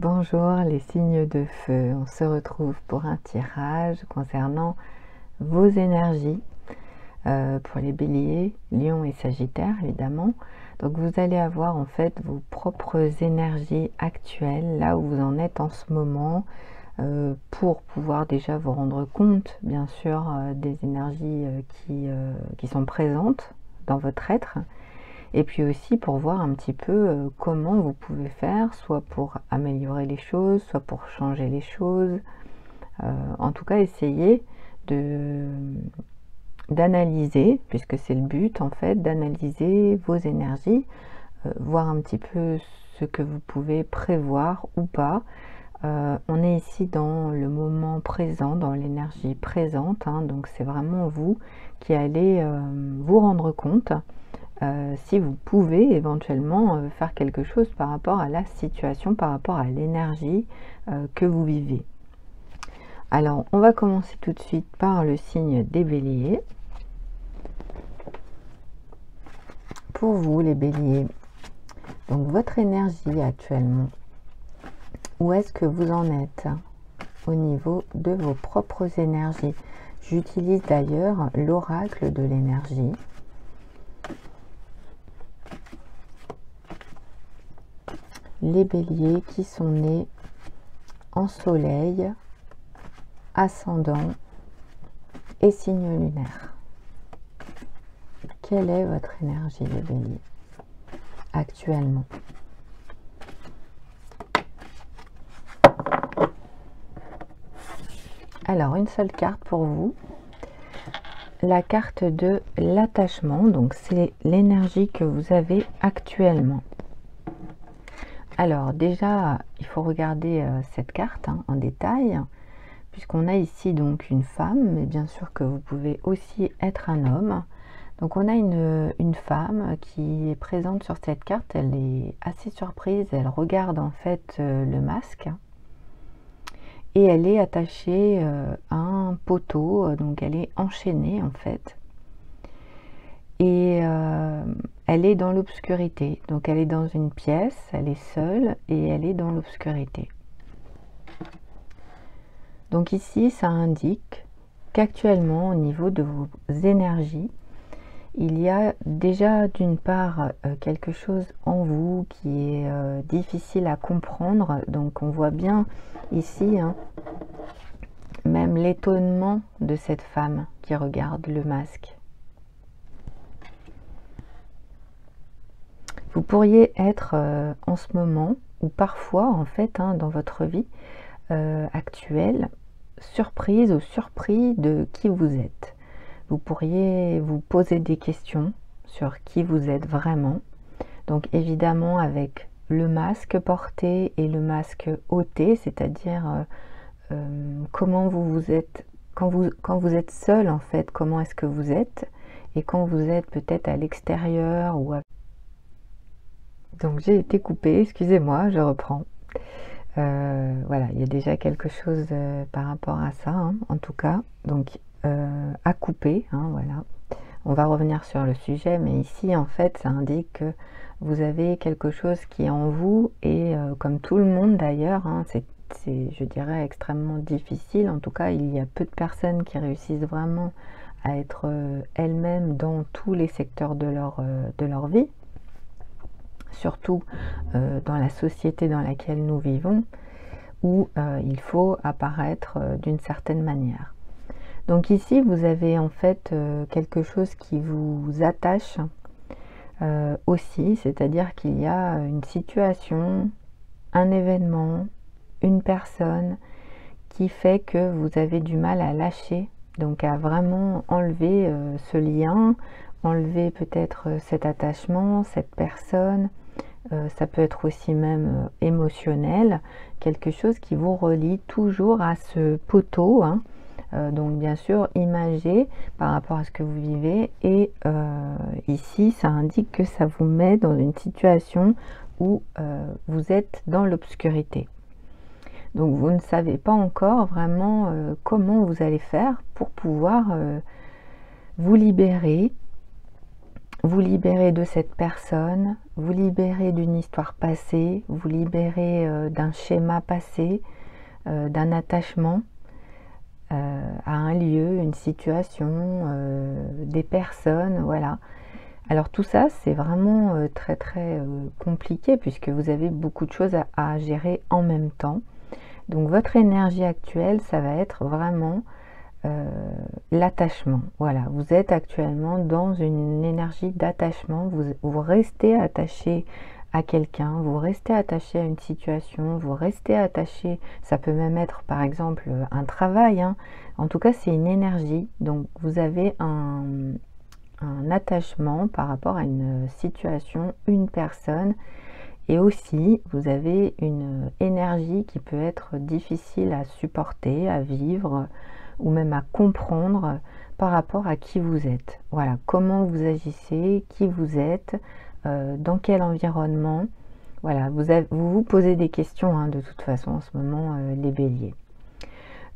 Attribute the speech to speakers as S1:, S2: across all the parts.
S1: Bonjour les signes de feu, on se retrouve pour un tirage concernant vos énergies pour les béliers, lions et sagittaires évidemment. Donc vous allez avoir en fait vos propres énergies actuelles, là où vous en êtes en ce moment, pour pouvoir déjà vous rendre compte bien sûr des énergies qui sont présentes dans votre être. Et puis aussi pour voir un petit peu comment vous pouvez faire, soit pour améliorer les choses, soit pour changer les choses. En tout cas, essayez d'analyser, puisque c'est le but en fait, d'analyser vos énergies, voir un petit peu ce que vous pouvez prévoir ou pas. On est ici dans le moment présent, dans l'énergie présente, hein, donc c'est vraiment vous qui allez vous rendre compte si vous pouvez éventuellement faire quelque chose par rapport à la situation, par rapport à l'énergie que vous vivez. Alors, on va commencer tout de suite par le signe des béliers. Pour vous, les béliers, donc votre énergie actuellement, où est-ce que vous en êtes au niveau de vos propres énergies? J'utilise d'ailleurs l'oracle de l'énergie. Les béliers qui sont nés en soleil, ascendant et signe lunaire. Quelle est votre énergie, les béliers, actuellement? Alors, une seule carte pour vous. La carte de l'attachement, donc c'est l'énergie que vous avez actuellement. Alors déjà, il faut regarder cette carte en détail, puisqu'on a ici donc une femme, mais bien sûr que vous pouvez aussi être un homme. Donc on a une femme qui est présente sur cette carte, elle est assez surprise, elle regarde en fait le masque, et elle est attachée à un poteau, donc elle est enchaînée en fait. Et elle est dans l'obscurité, donc elle est dans une pièce, elle est seule et elle est dans l'obscurité. Donc ici, ça indique qu'actuellement, au niveau de vos énergies, il y a déjà d'une part quelque chose en vous qui est difficile à comprendre. Donc on voit bien ici même l'étonnement de cette femme qui regarde le masque. Vous pourriez être en ce moment, ou parfois en fait dans votre vie actuelle, surprise ou surpris de qui vous êtes. Vous pourriez vous poser des questions sur qui vous êtes vraiment. Donc évidemment avec le masque porté et le masque ôté, c'est-à-dire comment vous êtes, quand vous êtes seul en fait, comment est-ce que vous êtes, et quand vous êtes peut-être à l'extérieur ou à... Donc j'ai été coupée, excusez-moi, je reprends. Voilà, il y a déjà quelque chose par rapport à ça, en tout cas. Donc à couper, voilà. On va revenir sur le sujet, mais ici en fait ça indique que vous avez quelque chose qui est en vous, et comme tout le monde d'ailleurs, c'est je dirais extrêmement difficile. En tout cas, il y a peu de personnes qui réussissent vraiment à être elles-mêmes dans tous les secteurs de leur vie. Surtout dans la société dans laquelle nous vivons, où il faut apparaître d'une certaine manière. Donc ici, vous avez en fait quelque chose qui vous attache aussi, c'est-à-dire qu'il y a une situation, un événement, une personne qui fait que vous avez du mal à lâcher, donc à vraiment enlever ce lien, enlever peut-être cet attachement, cette personne. Ça peut être aussi même émotionnel, quelque chose qui vous relie toujours à ce poteau, donc bien sûr imagé par rapport à ce que vous vivez, et ici ça indique que ça vous met dans une situation où vous êtes dans l'obscurité. Donc vous ne savez pas encore vraiment comment vous allez faire pour pouvoir vous libérer vous libérez de cette personne, vous libérez d'une histoire passée, vous libérez d'un schéma passé, d'un attachement à un lieu, une situation, des personnes, voilà. Alors tout ça, c'est vraiment très très compliqué puisque vous avez beaucoup de choses à gérer en même temps. Donc votre énergie actuelle, ça va être vraiment l'attachement. Voilà, vous êtes actuellement dans une énergie d'attachement, vous restez attaché à quelqu'un, vous restez attaché à une situation, vous restez attaché, ça peut même être par exemple un travail, hein. En tout cas c'est une énergie, donc vous avez un attachement par rapport à une situation, une personne, et aussi vous avez une énergie qui peut être difficile à supporter, à vivre, ou même à comprendre par rapport à qui vous êtes. Voilà, comment vous agissez, qui vous êtes, dans quel environnement. Voilà, vous vous posez des questions hein, de toute façon en ce moment, les béliers.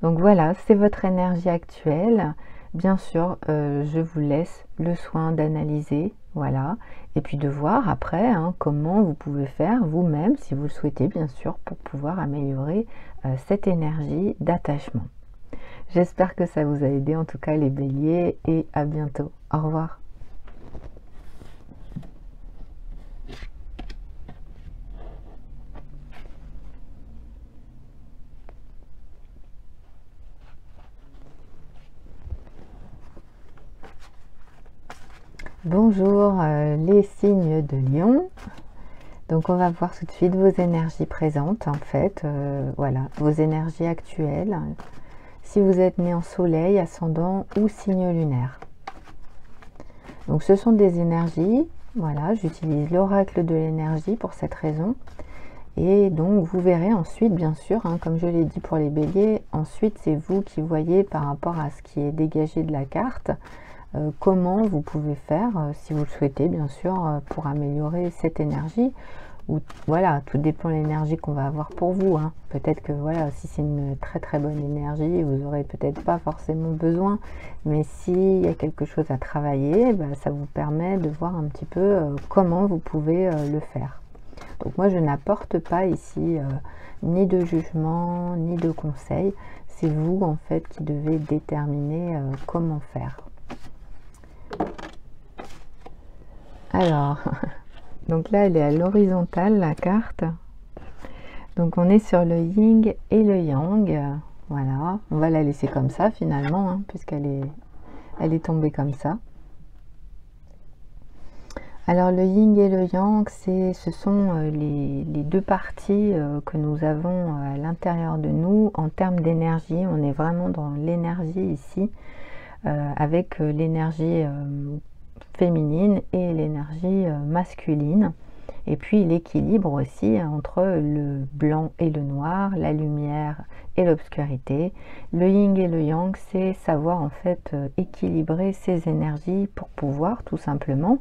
S1: Donc voilà, c'est votre énergie actuelle. Bien sûr, je vous laisse le soin d'analyser, voilà, et puis de voir après hein, comment vous pouvez faire vous-même, si vous le souhaitez bien sûr, pour pouvoir améliorer cette énergie d'attachement. J'espère que ça vous a aidé en tout cas les béliers et à bientôt. Au revoir. Bonjour les signes de Lion. Donc on va voir tout de suite vos énergies présentes en fait, voilà, vos énergies actuelles. Si vous êtes né en soleil, ascendant ou signe lunaire. Donc ce sont des énergies, voilà, j'utilise l'oracle de l'énergie pour cette raison. Et donc vous verrez ensuite, bien sûr, hein, comme je l'ai dit pour les béliers, ensuite c'est vous qui voyez par rapport à ce qui est dégagé de la carte, comment vous pouvez faire, si vous le souhaitez, bien sûr, pour améliorer cette énergie. Ou voilà, tout dépend de l'énergie qu'on va avoir pour vous. Hein. Peut-être que voilà, si c'est une très très bonne énergie, vous aurez peut-être pas forcément besoin. Mais s'il y a quelque chose à travailler, bah, ça vous permet de voir un petit peu comment vous pouvez le faire. Donc moi je n'apporte pas ici ni de jugement, ni de conseil. C'est vous en fait qui devez déterminer comment faire. Alors, donc là elle est à l'horizontale la carte. Donc on est sur le yin et le yang. Voilà, on va la laisser comme ça finalement, hein, puisqu'elle est tombée comme ça. Alors le yin et le yang, ce sont les deux parties que nous avons à l'intérieur de nous en termes d'énergie. On est vraiment dans l'énergie ici, avec l'énergie féminine et l'énergie masculine. Et puis l'équilibre aussi entre le blanc et le noir, la lumière et l'obscurité. Le yin et le yang, c'est savoir en fait équilibrer ces énergies pour pouvoir tout simplement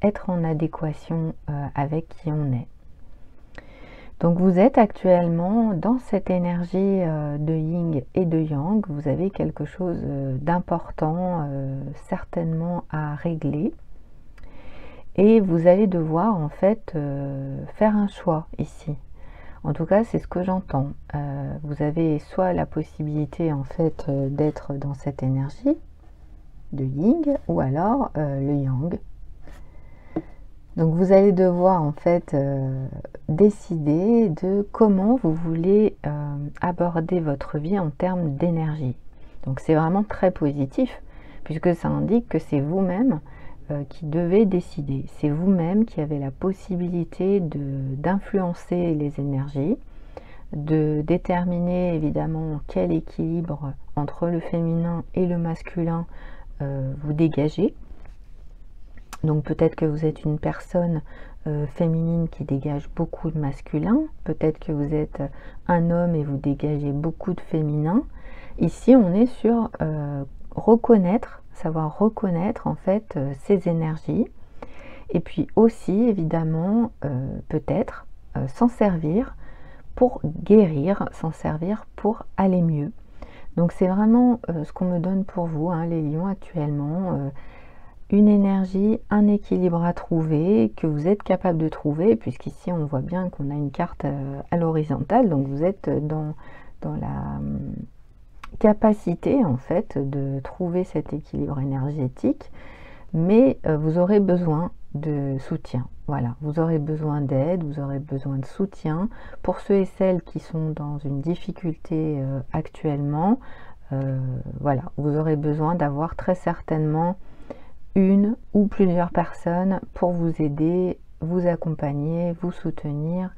S1: être en adéquation avec qui on est. Donc vous êtes actuellement dans cette énergie de yin et de yang. Vous avez quelque chose d'important certainement à régler. Et vous allez devoir en fait faire un choix ici. En tout cas, c'est ce que j'entends. Vous avez soit la possibilité en fait d'être dans cette énergie de yin ou alors le yang. Donc vous allez devoir en fait décider de comment vous voulez aborder votre vie en termes d'énergie. Donc c'est vraiment très positif puisque ça indique que c'est vous-même qui devez décider. C'est vous-même qui avez la possibilité d'influencer les énergies, de déterminer évidemment quel équilibre entre le féminin et le masculin vous dégagez. Donc peut-être que vous êtes une personne féminine qui dégage beaucoup de masculin, peut-être que vous êtes un homme et vous dégagez beaucoup de féminin. Ici on est sur savoir reconnaître en fait ces énergies et puis aussi évidemment peut-être s'en servir pour guérir, s'en servir pour aller mieux. Donc c'est vraiment ce qu'on me donne pour vous, hein, les lions actuellement. une énergie, un équilibre à trouver, que vous êtes capable de trouver, puisqu'ici on voit bien qu'on a une carte à l'horizontale, donc vous êtes dans la capacité en fait de trouver cet équilibre énergétique, mais vous aurez besoin de soutien. Voilà, vous aurez besoin d'aide, vous aurez besoin de soutien. Pour ceux et celles qui sont dans une difficulté actuellement, voilà, vous aurez besoin d'avoir très certainement une ou plusieurs personnes pour vous aider, vous accompagner, vous soutenir.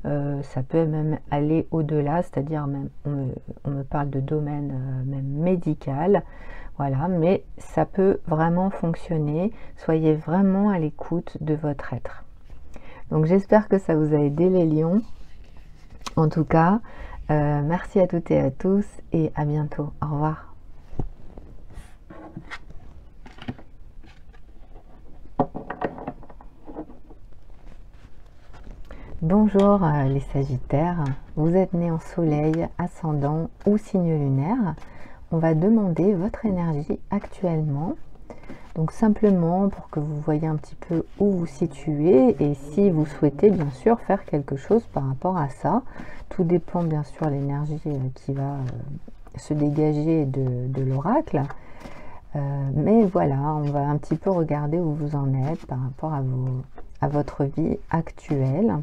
S1: Ça peut même aller au-delà, c'est-à-dire même on me parle de domaine même médical, voilà, mais ça peut vraiment fonctionner. Soyez vraiment à l'écoute de votre être. Donc j'espère que ça vous a aidé les lions. En tout cas, merci à toutes et à tous et à bientôt. Au revoir. Bonjour les Sagittaires, vous êtes nés en soleil, ascendant ou signe lunaire. On va demander votre énergie actuellement. Donc simplement pour que vous voyez un petit peu où vous situez et si vous souhaitez bien sûr faire quelque chose par rapport à ça. Tout dépend bien sûr de l'énergie qui va se dégager de l'oracle. Mais voilà, on va un petit peu regarder où vous en êtes par rapport à votre vie actuelle.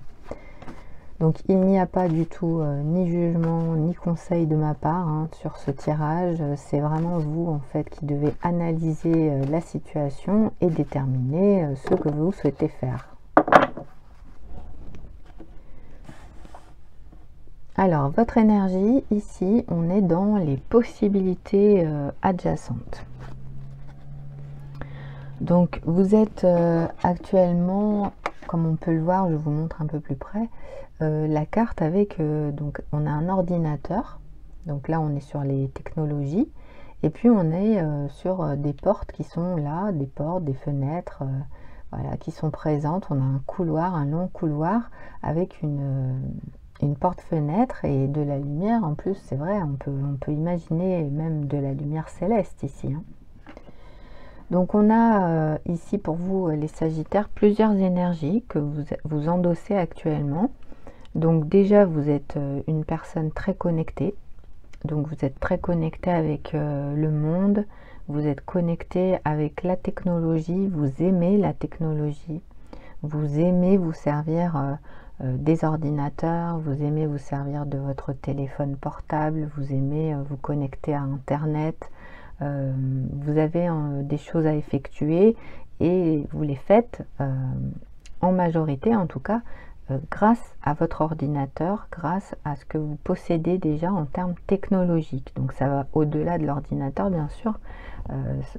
S1: Donc il n'y a pas du tout ni jugement ni conseil de ma part sur ce tirage. C'est vraiment vous en fait qui devez analyser la situation et déterminer ce que vous souhaitez faire. Alors votre énergie ici, on est dans les possibilités adjacentes. Donc vous êtes actuellement, comme on peut le voir, je vous montre un peu plus près, la carte avec, donc on a un ordinateur, donc là on est sur les technologies, et puis on est sur des portes qui sont là, des portes, des fenêtres, voilà, qui sont présentes. On a un couloir, un long couloir avec une porte-fenêtre et de la lumière. En plus, c'est vrai, on peut imaginer même de la lumière céleste ici. Donc on a ici pour vous les Sagittaires plusieurs énergies que vous endossez actuellement. Donc déjà vous êtes une personne très connectée, donc vous êtes très connecté avec le monde, vous êtes connecté avec la technologie, vous aimez la technologie, vous aimez vous servir des ordinateurs, vous aimez vous servir de votre téléphone portable, vous aimez vous connecter à Internet, vous avez des choses à effectuer et vous les faites en majorité en tout cas grâce à votre ordinateur, grâce à ce que vous possédez déjà en termes technologiques. Donc ça va au-delà de l'ordinateur bien sûr,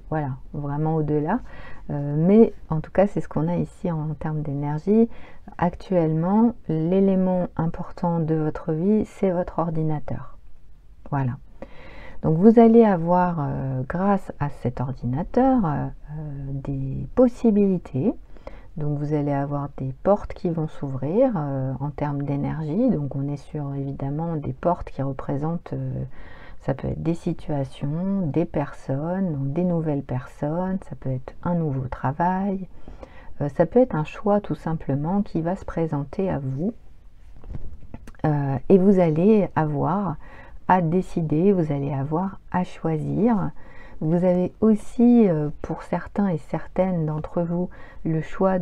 S1: voilà, vraiment au-delà, mais en tout cas c'est ce qu'on a ici en termes d'énergie. Actuellement, l'élément important de votre vie, c'est votre ordinateur. Voilà. Donc vous allez avoir, grâce à cet ordinateur, des possibilités. Donc vous allez avoir des portes qui vont s'ouvrir en termes d'énergie. Donc on est sur évidemment des portes qui représentent, ça peut être des situations, des personnes, donc des nouvelles personnes, ça peut être un nouveau travail, ça peut être un choix tout simplement qui va se présenter à vous. Et vous allez avoir à décider, vous allez avoir à choisir. Vous avez aussi, pour certains et certaines d'entre vous, le choix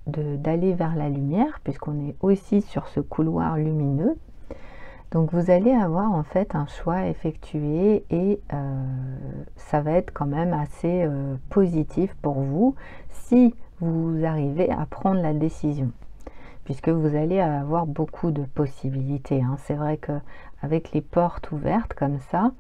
S1: d'aller vers la lumière, puisqu'on est aussi sur ce couloir lumineux. Donc vous allez avoir en fait un choix à effectuer et ça va être quand même assez positif pour vous si vous arrivez à prendre la décision, puisque vous allez avoir beaucoup de possibilités. C'est vrai que avec les portes ouvertes comme ça,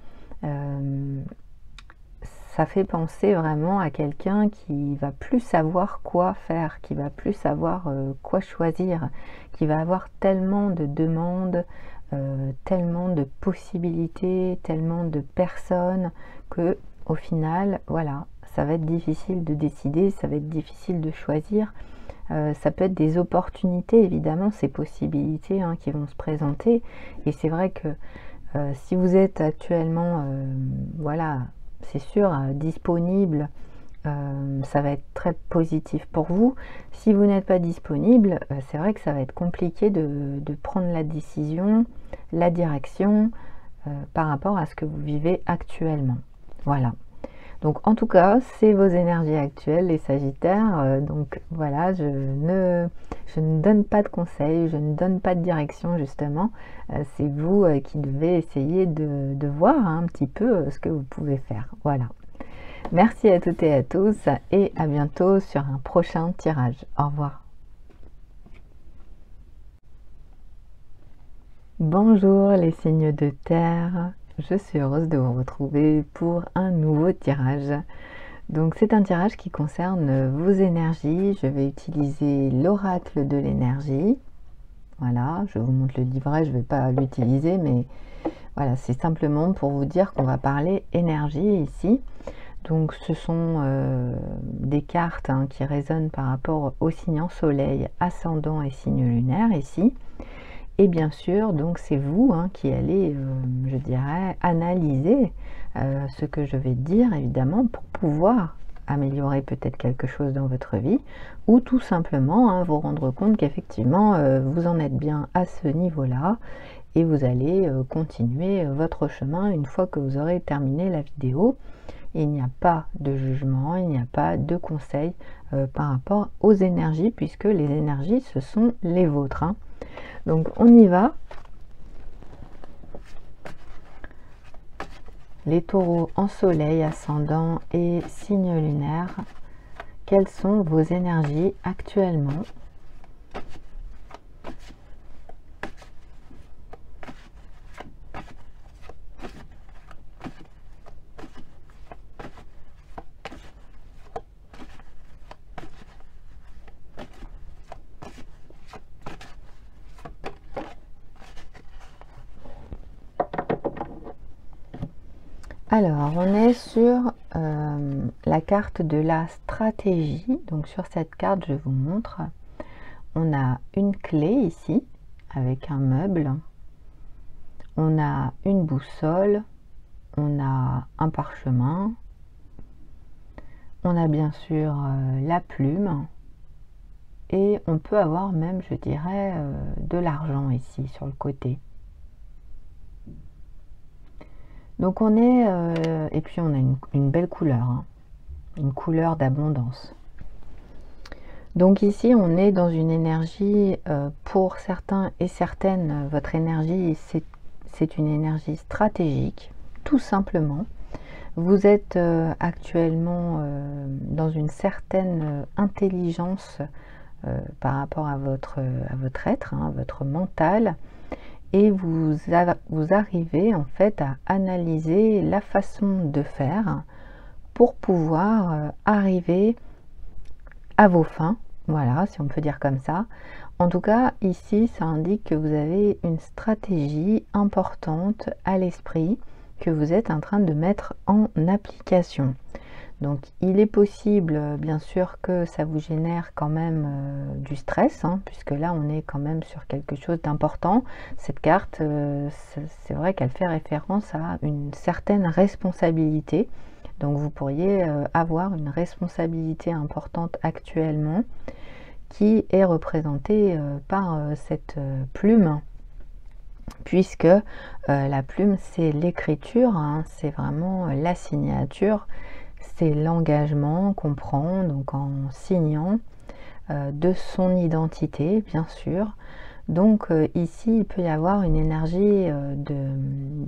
S1: ça fait penser vraiment à quelqu'un qui va plus savoir quoi faire, qui va plus savoir quoi choisir, qui va avoir tellement de demandes, tellement de possibilités, tellement de personnes que au final, voilà, ça va être difficile de décider, ça va être difficile de choisir. Ça peut être des opportunités, évidemment, ces possibilités qui vont se présenter. Et c'est vrai que si vous êtes actuellement, voilà, c'est sûr, disponible ça va être très positif pour vous. Si vous n'êtes pas disponible, c'est vrai que ça va être compliqué de prendre la décision, la direction par rapport à ce que vous vivez actuellement. Voilà. Donc en tout cas, c'est vos énergies actuelles, les Sagittaires. Donc voilà, je ne donne pas de conseils, je ne donne pas de direction justement. C'est vous qui devez essayer de voir un petit peu ce que vous pouvez faire. Voilà. Merci à toutes et à tous et à bientôt sur un prochain tirage. Au revoir. Bonjour les signes de terre, je suis heureuse de vous retrouver pour un nouveau tirage. Donc c'est un tirage qui concerne vos énergies. Je vais utiliser l'oracle de l'énergie. Voilà, je vous montre le livret, je ne vais pas l'utiliser, mais voilà, c'est simplement pour vous dire qu'on va parler énergie ici. Donc ce sont des cartes qui résonnent par rapport au signe en soleil, ascendant et signe lunaire ici. Et bien sûr, donc c'est vous qui allez, je dirais, analyser ce que je vais dire, évidemment, pour pouvoir améliorer peut-être quelque chose dans votre vie, ou tout simplement vous rendre compte qu'effectivement, vous en êtes bien à ce niveau-là, et vous allez continuer votre chemin une fois que vous aurez terminé la vidéo. Il n'y a pas de jugement, il n'y a pas de conseil par rapport aux énergies, puisque les énergies, ce sont les vôtres. Donc on y va. Les taureaux en soleil, ascendant et signe lunaire, quelles sont vos énergies actuellement ? Alors, on est sur la carte de la stratégie. Donc, sur cette carte, je vous montre, on a une clé ici, avec un meuble. On a une boussole. On a un parchemin. On a bien sûr la plume. Et on peut avoir même, je dirais, de l'argent ici, sur le côté. Donc on est, et puis on a une belle couleur, une couleur d'abondance. Donc ici on est dans une énergie, pour certains et certaines, votre énergie c'est une énergie stratégique, tout simplement. Vous êtes actuellement dans une certaine intelligence par rapport à votre être, votre mental. Et vous arrivez en fait à analyser la façon de faire pour pouvoir arriver à vos fins. Voilà, si on peut dire comme ça. En tout cas, ici, ça indique que vous avez une stratégie importante à l'esprit que vous êtes en train de mettre en application. Donc il est possible bien sûr que ça vous génère quand même du stress, puisque là on est quand même sur quelque chose d'important. Cette carte, c'est vrai qu'elle fait référence à une certaine responsabilité. Donc vous pourriez avoir une responsabilité importante actuellement qui est représentée par cette plume, puisque la plume c'est l'écriture, c'est vraiment la signature. C'est l'engagement qu'on prend donc en signant de son identité, bien sûr. Donc ici, il peut y avoir une énergie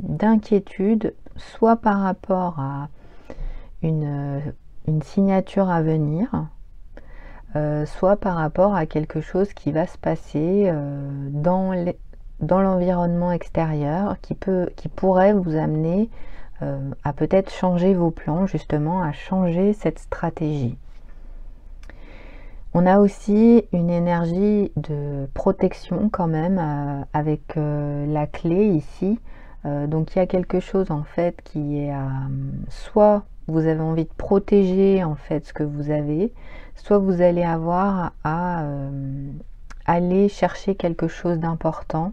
S1: d'inquiétude, soit par rapport à une signature à venir, soit par rapport à quelque chose qui va se passer dans l'environnement extérieur, qui pourrait vous amener à peut-être changer vos plans, justement, à changer cette stratégie. On a aussi une énergie de protection quand même avec la clé ici. Donc il y a quelque chose en fait qui est soit vous avez envie de protéger en fait ce que vous avez, soit vous allez avoir à aller chercher quelque chose d'important.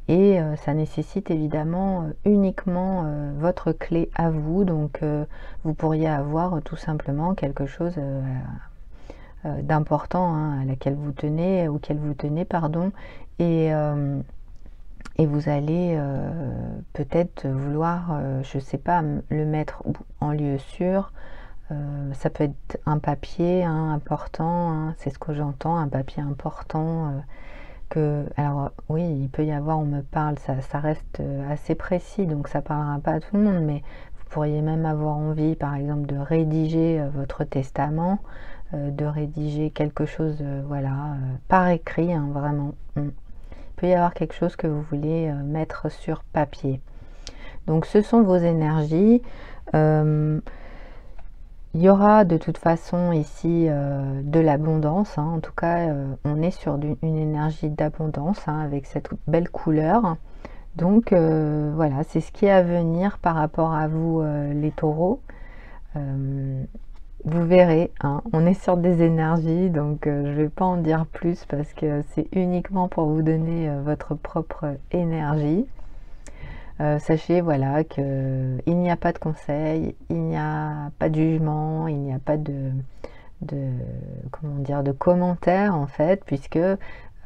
S1: et ça nécessite évidemment uniquement votre clé à vous, donc vous pourriez avoir tout simplement quelque chose d'important, hein, à laquelle vous tenez, auquel vous tenez, pardon, et vous allez peut-être vouloir, je ne sais pas, le mettre en lieu sûr. Ça peut être un papier, hein, important, hein, c'est ce que j'entends, un papier important. Alors oui, il peut y avoir, on me parle, ça reste assez précis, donc ça parlera pas à tout le monde, mais vous pourriez même avoir envie, par exemple, de rédiger votre testament, de rédiger quelque chose, voilà, par écrit, hein, vraiment. Il peut y avoir quelque chose que vous voulez mettre sur papier. Donc ce sont vos énergies. Il y aura de toute façon ici de l'abondance, hein. En tout cas on est sur une énergie d'abondance, hein, avec cette belle couleur. Donc voilà, c'est ce qui est à venir par rapport à vous les taureaux. Vous verrez, hein, on est sur des énergies, donc je ne vais pas en dire plus parce que c'est uniquement pour vous donner votre propre énergie. Sachez, voilà, qu'il n'y a pas de conseil, il n'y a pas de jugement, il n'y a pas comment dire, de commentaires en fait, puisque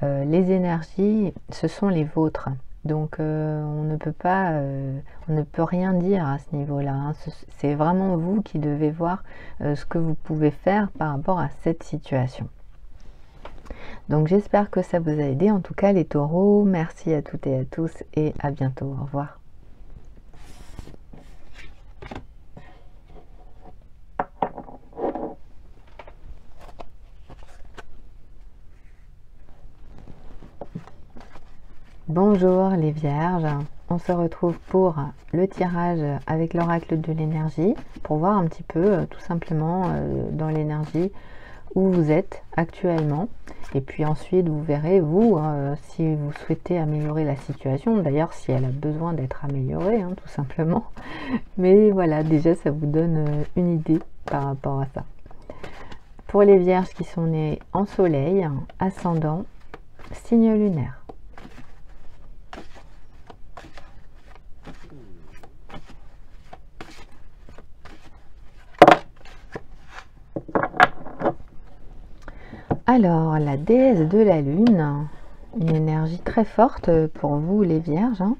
S1: les énergies, ce sont les vôtres. Donc on ne peut rien dire à ce niveau-là, hein. C'est vraiment vous qui devez voir ce que vous pouvez faire par rapport à cette situation. Donc j'espère que ça vous a aidé. En tout cas les taureaux, merci à toutes et à tous et à bientôt. Au revoir. Bonjour les vierges, on se retrouve pour le tirage avec l'oracle de l'énergie pour voir un petit peu tout simplement dans l'énergie où vous êtes actuellement, et puis ensuite vous verrez vous si vous souhaitez améliorer la situation, d'ailleurs si elle a besoin d'être améliorée, hein, tout simplement, mais voilà, déjà ça vous donne une idée par rapport à ça. Pour les vierges qui sont nées en soleil, ascendant, signe lunaire. Alors, la déesse de la lune, une énergie très forte pour vous les vierges, hein.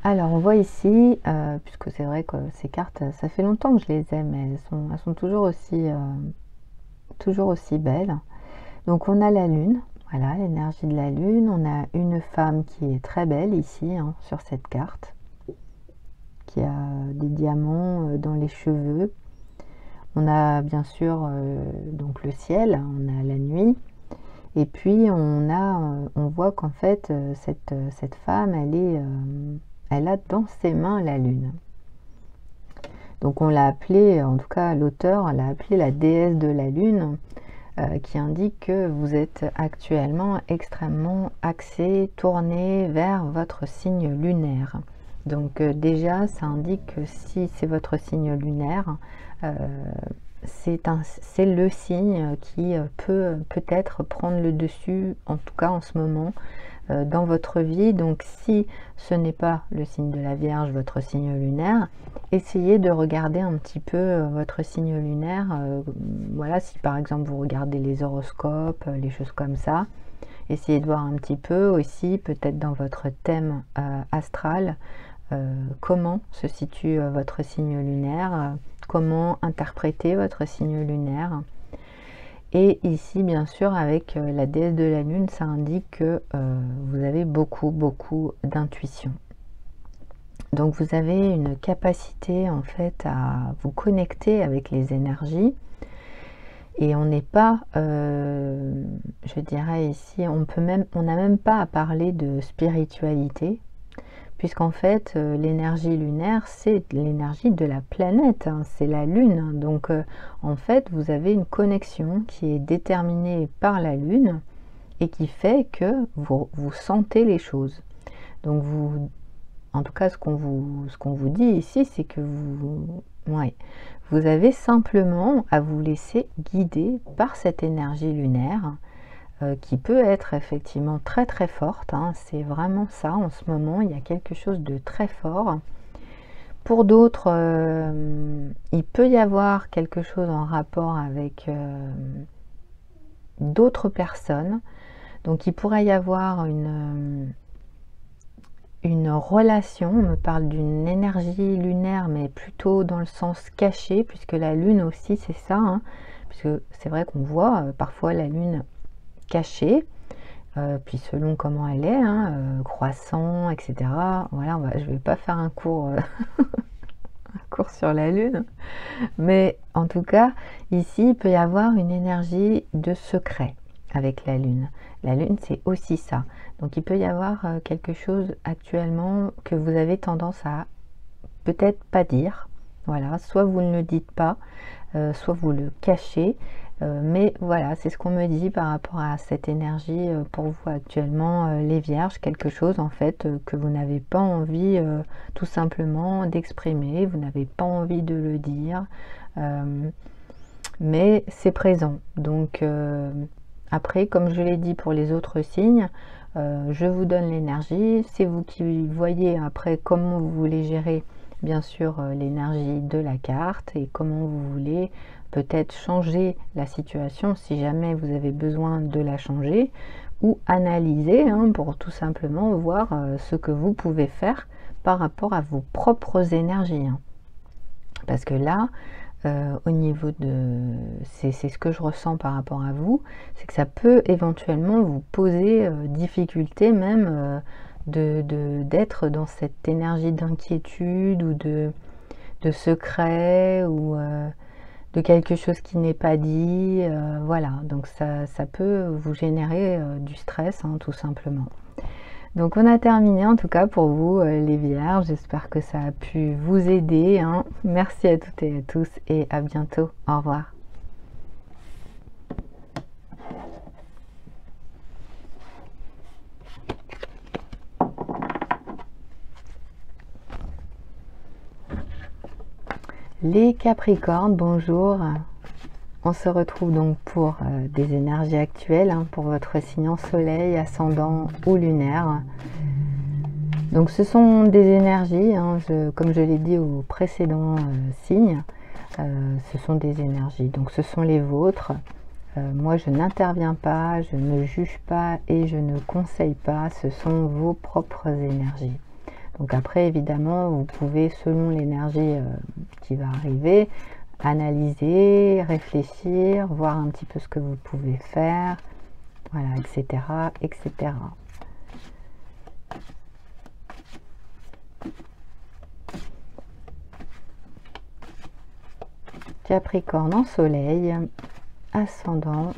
S1: Alors, on voit ici, puisque c'est vrai que ces cartes, ça fait longtemps que je les aime, mais elles sont toujours aussi belles. Donc, on a la lune, voilà, l'énergie de la lune. On a une femme qui est très belle ici, hein, sur cette carte, qui a des diamants dans les cheveux. On a bien sûr donc le ciel, on a la nuit, et puis on voit qu'en fait cette femme, elle a dans ses mains la lune. Donc on l'a appelée, en tout cas l'auteur l'a appelée la déesse de la lune, qui indique que vous êtes actuellement extrêmement axé, tourné vers votre signe lunaire. Donc déjà ça indique que si c'est votre signe lunaire, c'est le signe qui peut peut-être prendre le dessus, en tout cas en ce moment, dans votre vie. Donc si ce n'est pas le signe de la Vierge, votre signe lunaire, essayez de regarder un petit peu votre signe lunaire. Voilà, si par exemple vous regardez les horoscopes, les choses comme ça, essayez de voir un petit peu aussi, peut-être dans votre thème astral, comment se situe votre signe lunaire, comment interpréter votre signe lunaire. Et ici, bien sûr, avec la déesse de la lune, ça indique que vous avez beaucoup d'intuition. Donc vous avez une capacité en fait à vous connecter avec les énergies. Et on n'est pas, je dirais ici, on n'a même pas à parler de spiritualité, puisqu'en fait l'énergie lunaire c'est l'énergie de la planète, hein, c'est la lune. Donc en fait vous avez une connexion qui est déterminée par la lune et qui fait que vous sentez les choses. Donc vous, en tout cas ce qu'on vous dit ici, c'est que vous avez simplement à vous laisser guider par cette énergie lunaire. qui peut être effectivement très très forte, hein. C'est vraiment ça en ce moment, il y a quelque chose de très fort. Pour d'autres, il peut y avoir quelque chose en rapport avec d'autres personnes. Donc il pourrait y avoir une relation, on me parle d'une énergie lunaire, mais plutôt dans le sens caché, puisque la lune aussi c'est ça, hein, puisque c'est vrai qu'on voit parfois la lune cachée, puis selon comment elle est, hein, croissant, etc. Voilà, je ne vais pas faire un cours, un cours sur la lune, mais en tout cas, ici, il peut y avoir une énergie de secret avec la lune. La lune, c'est aussi ça. Donc, il peut y avoir quelque chose actuellement que vous avez tendance à peut-être pas dire. Voilà, soit vous ne le dites pas, soit vous le cachez. Mais voilà, c'est ce qu'on me dit par rapport à cette énergie pour vous actuellement, les vierges, quelque chose en fait que vous n'avez pas envie tout simplement d'exprimer, vous n'avez pas envie de le dire, mais c'est présent. Donc après, comme je l'ai dit pour les autres signes, je vous donne l'énergie, c'est vous qui voyez après comment vous voulez gérer bien sûr l'énergie de la carte et comment vous voulez peut-être changer la situation si jamais vous avez besoin de la changer, ou analyser hein, pour tout simplement voir ce que vous pouvez faire par rapport à vos propres énergies. Hein. Parce que là, au niveau de... c'est ce que je ressens par rapport à vous, c'est que ça peut éventuellement vous poser difficulté même d'être dans cette énergie d'inquiétude ou de secret ou de quelque chose qui n'est pas dit, voilà, donc ça peut vous générer du stress, hein, tout simplement. Donc on a terminé en tout cas pour vous les vierges, j'espère que ça a pu vous aider, hein. Merci à toutes et à tous et à bientôt, au revoir. Les Capricornes, bonjour. On se retrouve donc pour des énergies actuelles, hein, pour votre signe en soleil, ascendant ou lunaire. Donc ce sont des énergies, hein, comme je l'ai dit au précédent signe, ce sont des énergies, donc ce sont les vôtres. Moi je n'interviens pas, je ne juge pas et je ne conseille pas, ce sont vos propres énergies. Donc après évidemment vous pouvez selon l'énergie qui va arriver, analyser, réfléchir, voir un petit peu ce que vous pouvez faire, voilà, etc., etc. Capricorne en soleil, ascendant,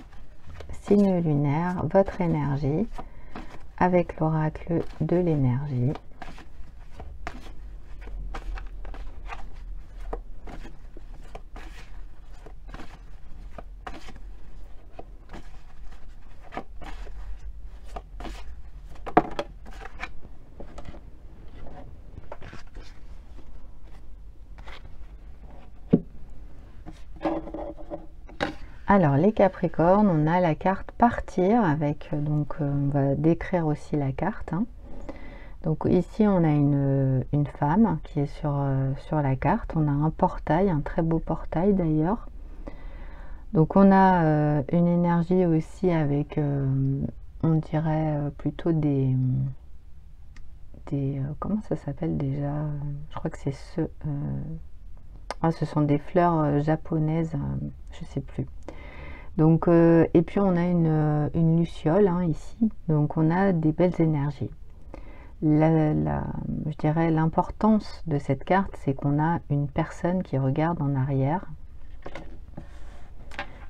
S1: signe lunaire, votre énergie avec l'oracle de l'énergie. Alors les Capricornes, on a la carte partir avec, donc on va décrire aussi la carte. Hein. Donc ici on a une femme qui est sur la carte, on a un portail, un très beau portail d'ailleurs. Donc on a une énergie aussi avec, on dirait plutôt des comment ça s'appelle déjà, je crois que c'est ce sont des fleurs japonaises, je sais plus. Donc et puis on a une luciole hein, ici, donc on a des belles énergies. Je dirais l'importance de cette carte, c'est qu'on a une personne qui regarde en arrière,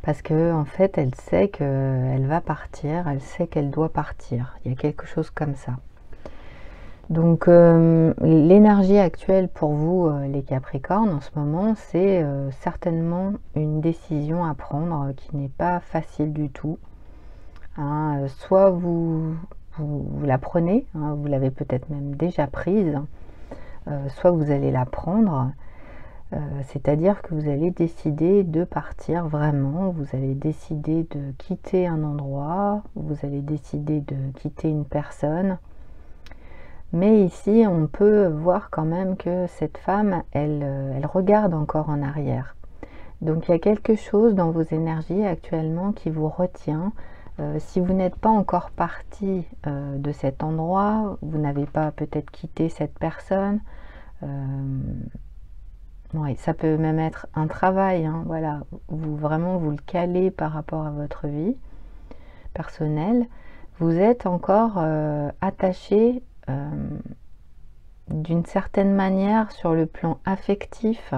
S1: parce que en fait elle sait qu'elle va partir, elle sait qu'elle doit partir, il y a quelque chose comme ça. Donc l'énergie actuelle pour vous les Capricornes en ce moment, c'est certainement une décision à prendre qui n'est pas facile du tout. Hein, soit vous la prenez, hein, vous l'avez peut-être même déjà prise, soit vous allez la prendre. C'est-à-dire que vous allez décider de partir vraiment, vous allez décider de quitter un endroit, vous allez décider de quitter une personne. Mais ici, on peut voir quand même que cette femme, elle regarde encore en arrière. Donc il y a quelque chose dans vos énergies actuellement qui vous retient. Si vous n'êtes pas encore parti de cet endroit, vous n'avez pas peut-être quitté cette personne. Oui, ça peut même être un travail, hein, voilà, vraiment vous le calez par rapport à votre vie personnelle. Vous êtes encore attaché d'une certaine manière sur le plan affectif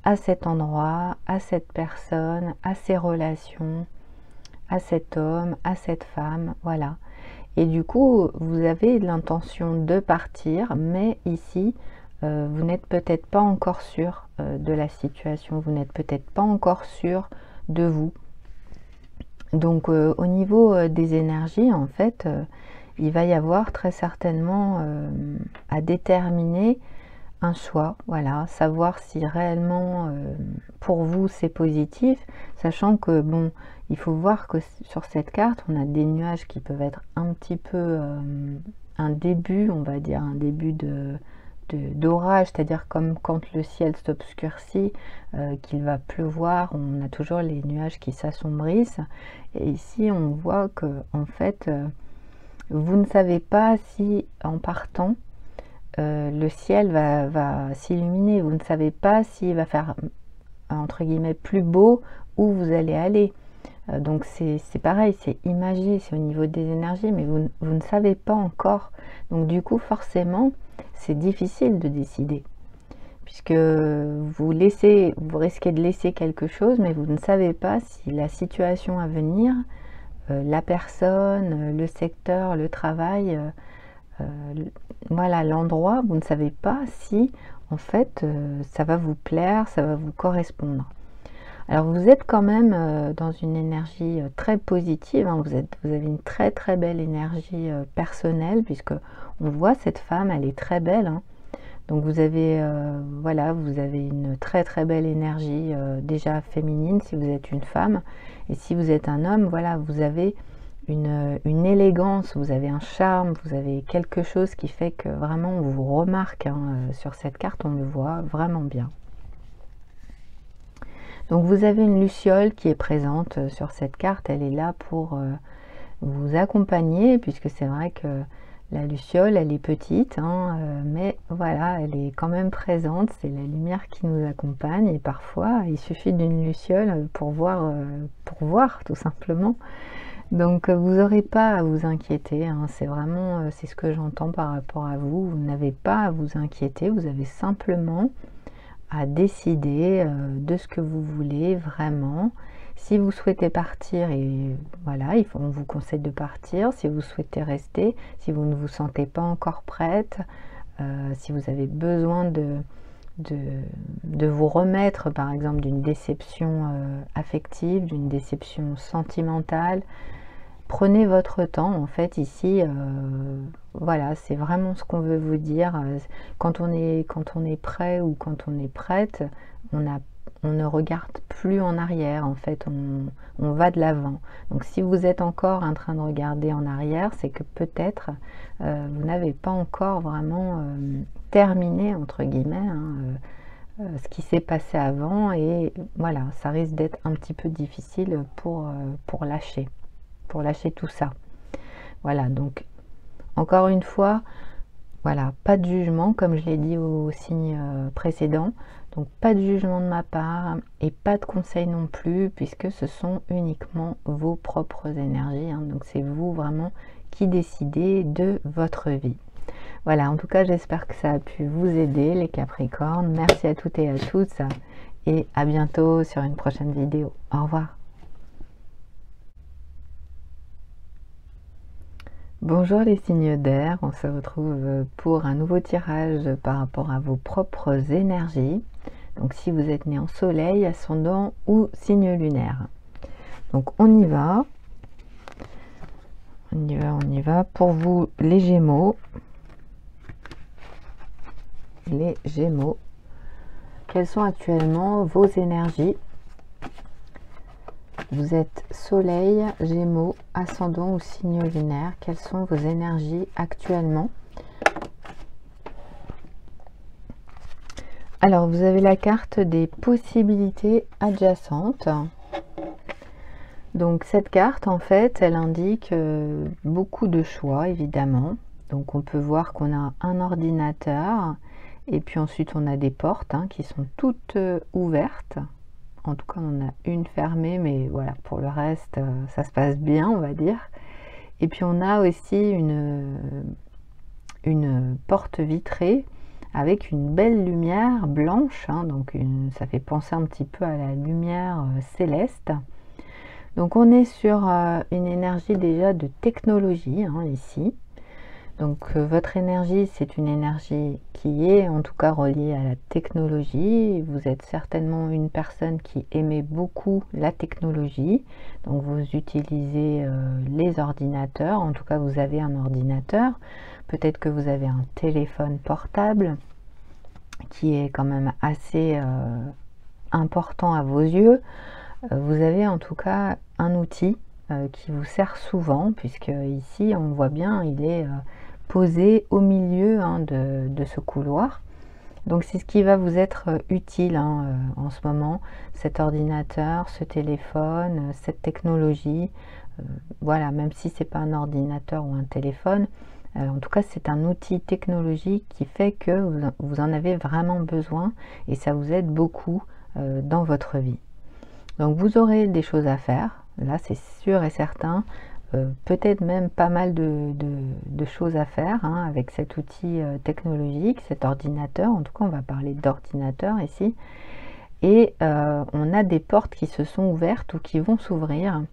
S1: à cet endroit, à cette personne, à ces relations, à cet homme, à cette femme, voilà. Et du coup, vous avez l'intention de partir, mais ici, vous n'êtes peut-être pas encore sûr de la situation, vous n'êtes peut-être pas encore sûr de vous. Donc au niveau des énergies, en fait, il va y avoir très certainement à déterminer un choix, voilà, savoir si réellement pour vous c'est positif, sachant que bon, il faut voir que sur cette carte, on a des nuages qui peuvent être un petit peu un début, on va dire, un début d'orage, c'est-à-dire comme quand le ciel s'obscurcit, qu'il va pleuvoir, on a toujours les nuages qui s'assombrissent. Et ici, on voit que en fait, vous ne savez pas si en partant, le ciel va s'illuminer. Vous ne savez pas s'il va faire, entre guillemets, plus beau où vous allez aller. Donc c'est pareil, c'est imagé, c'est au niveau des énergies, mais vous ne savez pas encore. Donc du coup, forcément, c'est difficile de décider. Puisque vous risquez de laisser quelque chose, mais vous ne savez pas si la situation à venir, la personne, le secteur, le travail, voilà, l'endroit, vous ne savez pas si en fait ça va vous plaire, ça va vous correspondre. Alors vous êtes quand même dans une énergie très positive, hein, vous avez une très très belle énergie personnelle, puisque on voit cette femme, elle est très belle, hein. Donc vous avez voilà, vous avez une très très belle énergie déjà féminine si vous êtes une femme, et si vous êtes un homme, voilà, vous avez une élégance, vous avez un charme, vous avez quelque chose qui fait que vraiment on vous remarque, hein, sur cette carte, on le voit vraiment bien. Donc vous avez une luciole qui est présente sur cette carte, elle est là pour vous accompagner, puisque c'est vrai que la luciole, elle est petite, hein, mais voilà, elle est quand même présente, c'est la lumière qui nous accompagne, et parfois il suffit d'une luciole pour voir tout simplement. Donc vous n'aurez pas à vous inquiéter, hein, c'est vraiment, c'est ce que j'entends par rapport à vous, vous n'avez pas à vous inquiéter, vous avez simplement à décider de ce que vous voulez vraiment. Si vous souhaitez partir, et voilà, on vous conseille de partir. Si vous souhaitez rester, si vous ne vous sentez pas encore prête, si vous avez besoin de vous remettre par exemple d'une déception affective, d'une déception sentimentale, prenez votre temps. En fait ici, voilà, c'est vraiment ce qu'on veut vous dire. Quand on est prêt ou quand on est prête, on ne regarde plus en arrière, en fait, on va de l'avant. Donc si vous êtes encore en train de regarder en arrière, c'est que peut-être vous n'avez pas encore vraiment terminé, entre guillemets, hein, ce qui s'est passé avant, et voilà, ça risque d'être un petit peu difficile pour lâcher tout ça. Voilà, donc encore une fois, voilà, pas de jugement, comme je l'ai dit au signe précédent. Donc pas de jugement de ma part et pas de conseil non plus, puisque ce sont uniquement vos propres énergies, hein. Donc c'est vous vraiment qui décidez de votre vie. Voilà, en tout cas j'espère que ça a pu vous aider les Capricornes. Merci à toutes et à tous, et à bientôt sur une prochaine vidéo. Au revoir. Bonjour les signes d'air, on se retrouve pour un nouveau tirage par rapport à vos propres énergies. Donc si vous êtes né en soleil, ascendant ou signe lunaire. Donc on y va. On y va. Pour vous les Gémeaux. Les Gémeaux. quelles sont actuellement vos énergies. Vous êtes Soleil, Gémeaux, Ascendant ou signe lunaire. Quelles sont vos énergies actuellement? Alors, vous avez la carte des possibilités adjacentes. Donc, cette carte, en fait, elle indique beaucoup de choix, évidemment. Donc, on peut voir qu'on a un ordinateur et puis ensuite, on a des portes qui sont toutes ouvertes. En tout cas, on a une fermée, mais voilà, pour le reste, ça se passe bien, on va dire. Et puis, on a aussi une porte vitrée avec une belle lumière blanche, donc ça fait penser un petit peu à la lumière céleste. Donc on est sur une énergie déjà de technologie ici. Donc votre énergie, c'est une énergie qui est en tout cas reliée à la technologie. Vous êtes certainement une personne qui aimait beaucoup la technologie. Donc vous utilisez les ordinateurs, en tout cas vous avez un ordinateur. Peut-être que vous avez un téléphone portable qui est quand même assez important à vos yeux. Vous avez en tout cas un outil qui vous sert souvent, puisque ici on voit bien, il est posé au milieu de ce couloir. Donc c'est ce qui va vous être utile en ce moment, cet ordinateur, ce téléphone, cette technologie. Voilà, même si c'est pas un ordinateur ou un téléphone, en tout cas c'est un outil technologique qui fait que vous en avez vraiment besoin et ça vous aide beaucoup dans votre vie. Donc vous aurez des choses à faire, là c'est sûr et certain, peut-être même pas mal de choses à faire avec cet outil technologique, cet ordinateur. En tout cas on va parler d'ordinateur ici. Et on a des portes qui se sont ouvertes ou qui vont s'ouvrir.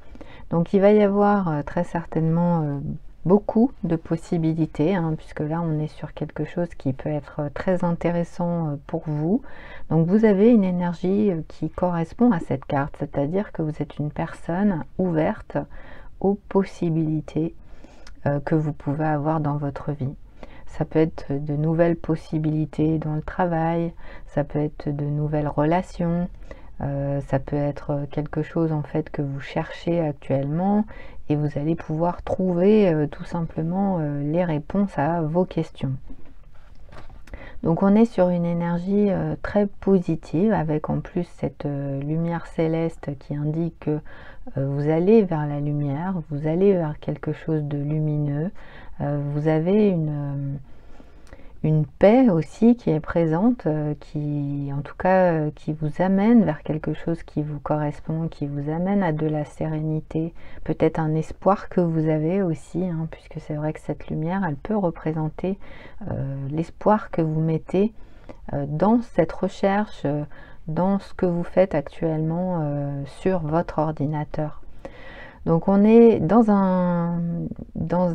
S1: Donc il va y avoir très certainement beaucoup de possibilités, puisque là on est sur quelque chose qui peut être très intéressant pour vous. Donc vous avez une énergie qui correspond à cette carte, c'est-à-dire que vous êtes une personne ouverte aux possibilités que vous pouvez avoir dans votre vie. Ça peut être de nouvelles possibilités dans le travail, ça peut être de nouvelles relations, ça peut être quelque chose en fait que vous cherchez actuellement et vous allez pouvoir trouver tout simplement les réponses à vos questions. Donc on est sur une énergie très positive avec en plus cette lumière céleste qui indique que vous allez vers la lumière, vous allez vers quelque chose de lumineux, vous avez une paix aussi qui est présente, qui en tout cas qui vous amène vers quelque chose qui vous correspond, qui vous amène à de la sérénité, peut-être un espoir que vous avez aussi, puisque c'est vrai que cette lumière elle peut représenter l'espoir que vous mettez dans cette recherche, dans ce que vous faites actuellement sur votre ordinateur. Donc on est dans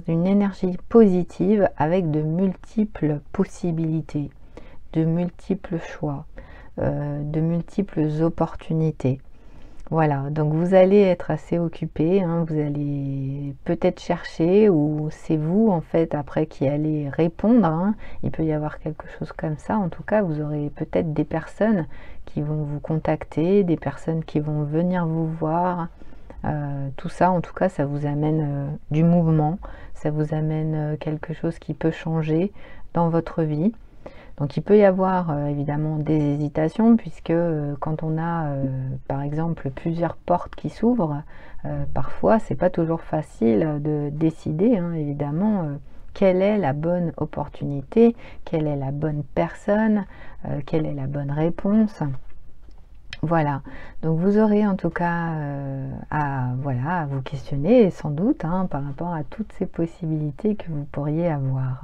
S1: une énergie positive avec de multiples possibilités, de multiples choix, de multiples opportunités. Voilà, donc vous allez être assez occupé, vous allez peut-être chercher ou c'est vous en fait après qui allez répondre. Il peut y avoir quelque chose comme ça. En tout cas, vous aurez peut-être des personnes qui vont vous contacter, des personnes qui vont venir vous voir. Tout ça, en tout cas, ça vous amène du mouvement, ça vous amène quelque chose qui peut changer dans votre vie. Donc il peut y avoir évidemment des hésitations puisque quand on a par exemple plusieurs portes qui s'ouvrent, parfois c'est pas toujours facile de décider évidemment quelle est la bonne opportunité, quelle est la bonne personne, quelle est la bonne réponse. Voilà, donc vous aurez en tout cas à vous questionner sans doute par rapport à toutes ces possibilités que vous pourriez avoir.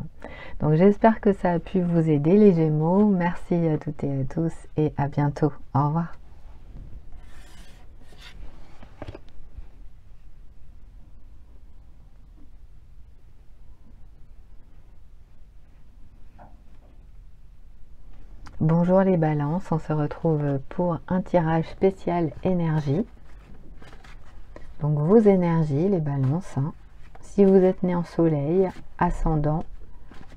S1: Donc j'espère que ça a pu vous aider les Gémeaux. Merci à toutes et à tous et à bientôt. Au revoir. Bonjour les balances, on se retrouve pour un tirage spécial énergie. Donc vos énergies, les balances, si vous êtes né en soleil, ascendant,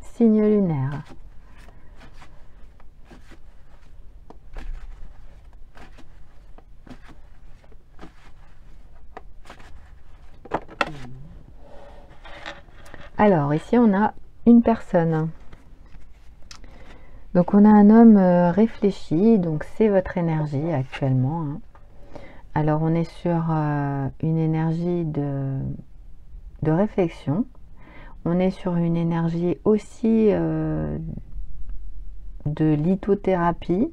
S1: signe lunaire. Alors, ici, on a une personne. Donc, on a un homme réfléchi. Donc, c'est votre énergie actuellement, hein. Alors, on est sur une énergie de réflexion. On est sur une énergie aussi de lithothérapie.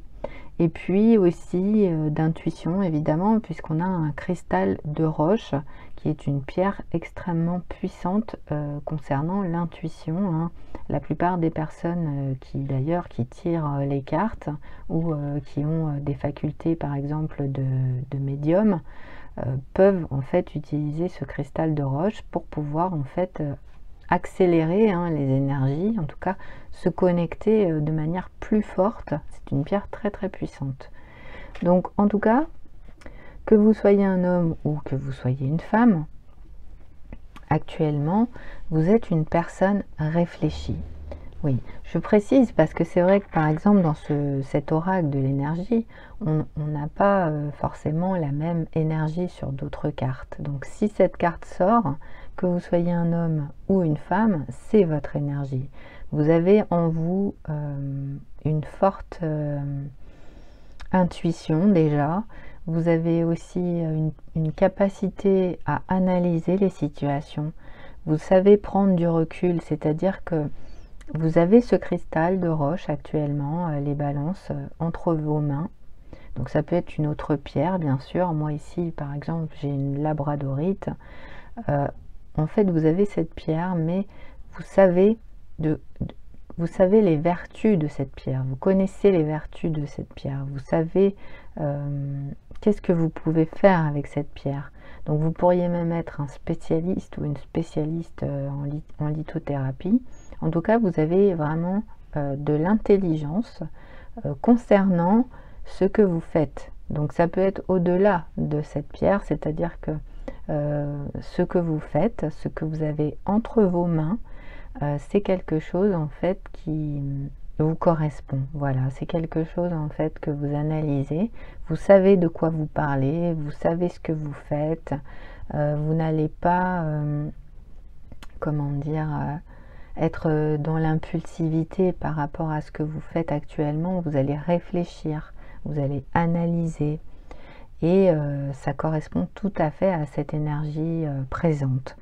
S1: Et puis aussi d'intuition, évidemment, puisqu'on a un cristal de roche qui est une pierre extrêmement puissante concernant l'intuition, hein. La plupart des personnes qui tirent les cartes ou qui ont des facultés, par exemple, de médium, peuvent en fait utiliser ce cristal de roche pour pouvoir en fait accélérer, hein, les énergies, en tout cas se connecter de manière plus forte. C'est une pierre très très puissante. Donc en tout cas, que vous soyez un homme ou que vous soyez une femme, actuellement, vous êtes une personne réfléchie. Oui, je précise parce que c'est vrai que par exemple dans cet oracle de l'énergie, on n'a pas forcément la même énergie sur d'autres cartes. Donc si cette carte sort, que vous soyez un homme ou une femme, c'est votre énergie. Vous avez en vous une forte intuition déjà. Vous avez aussi une capacité à analyser les situations. Vous savez prendre du recul, c'est-à-dire que vous avez ce cristal de roche actuellement, les balances, entre vos mains. Donc ça peut être une autre pierre, bien sûr. Moi ici, par exemple, j'ai une labradorite. En fait, vous avez cette pierre, mais vous savez les vertus de cette pierre. Vous connaissez les vertus de cette pierre. Vous savez qu'est-ce que vous pouvez faire avec cette pierre. Donc vous pourriez même être un spécialiste ou une spécialiste en lithothérapie. En tout cas, vous avez vraiment de l'intelligence concernant ce que vous faites. Donc ça peut être au-delà de cette pierre, c'est-à-dire que ce que vous faites, ce que vous avez entre vos mains, c'est quelque chose en fait qui vous correspond. Voilà, c'est quelque chose en fait que vous analysez. Vous savez de quoi vous parlez, vous savez ce que vous faites. Vous n'allez pas, comment dire, être dans l'impulsivité par rapport à ce que vous faites actuellement. Vous allez réfléchir, vous allez analyser. Et ça correspond tout à fait à cette énergie présente.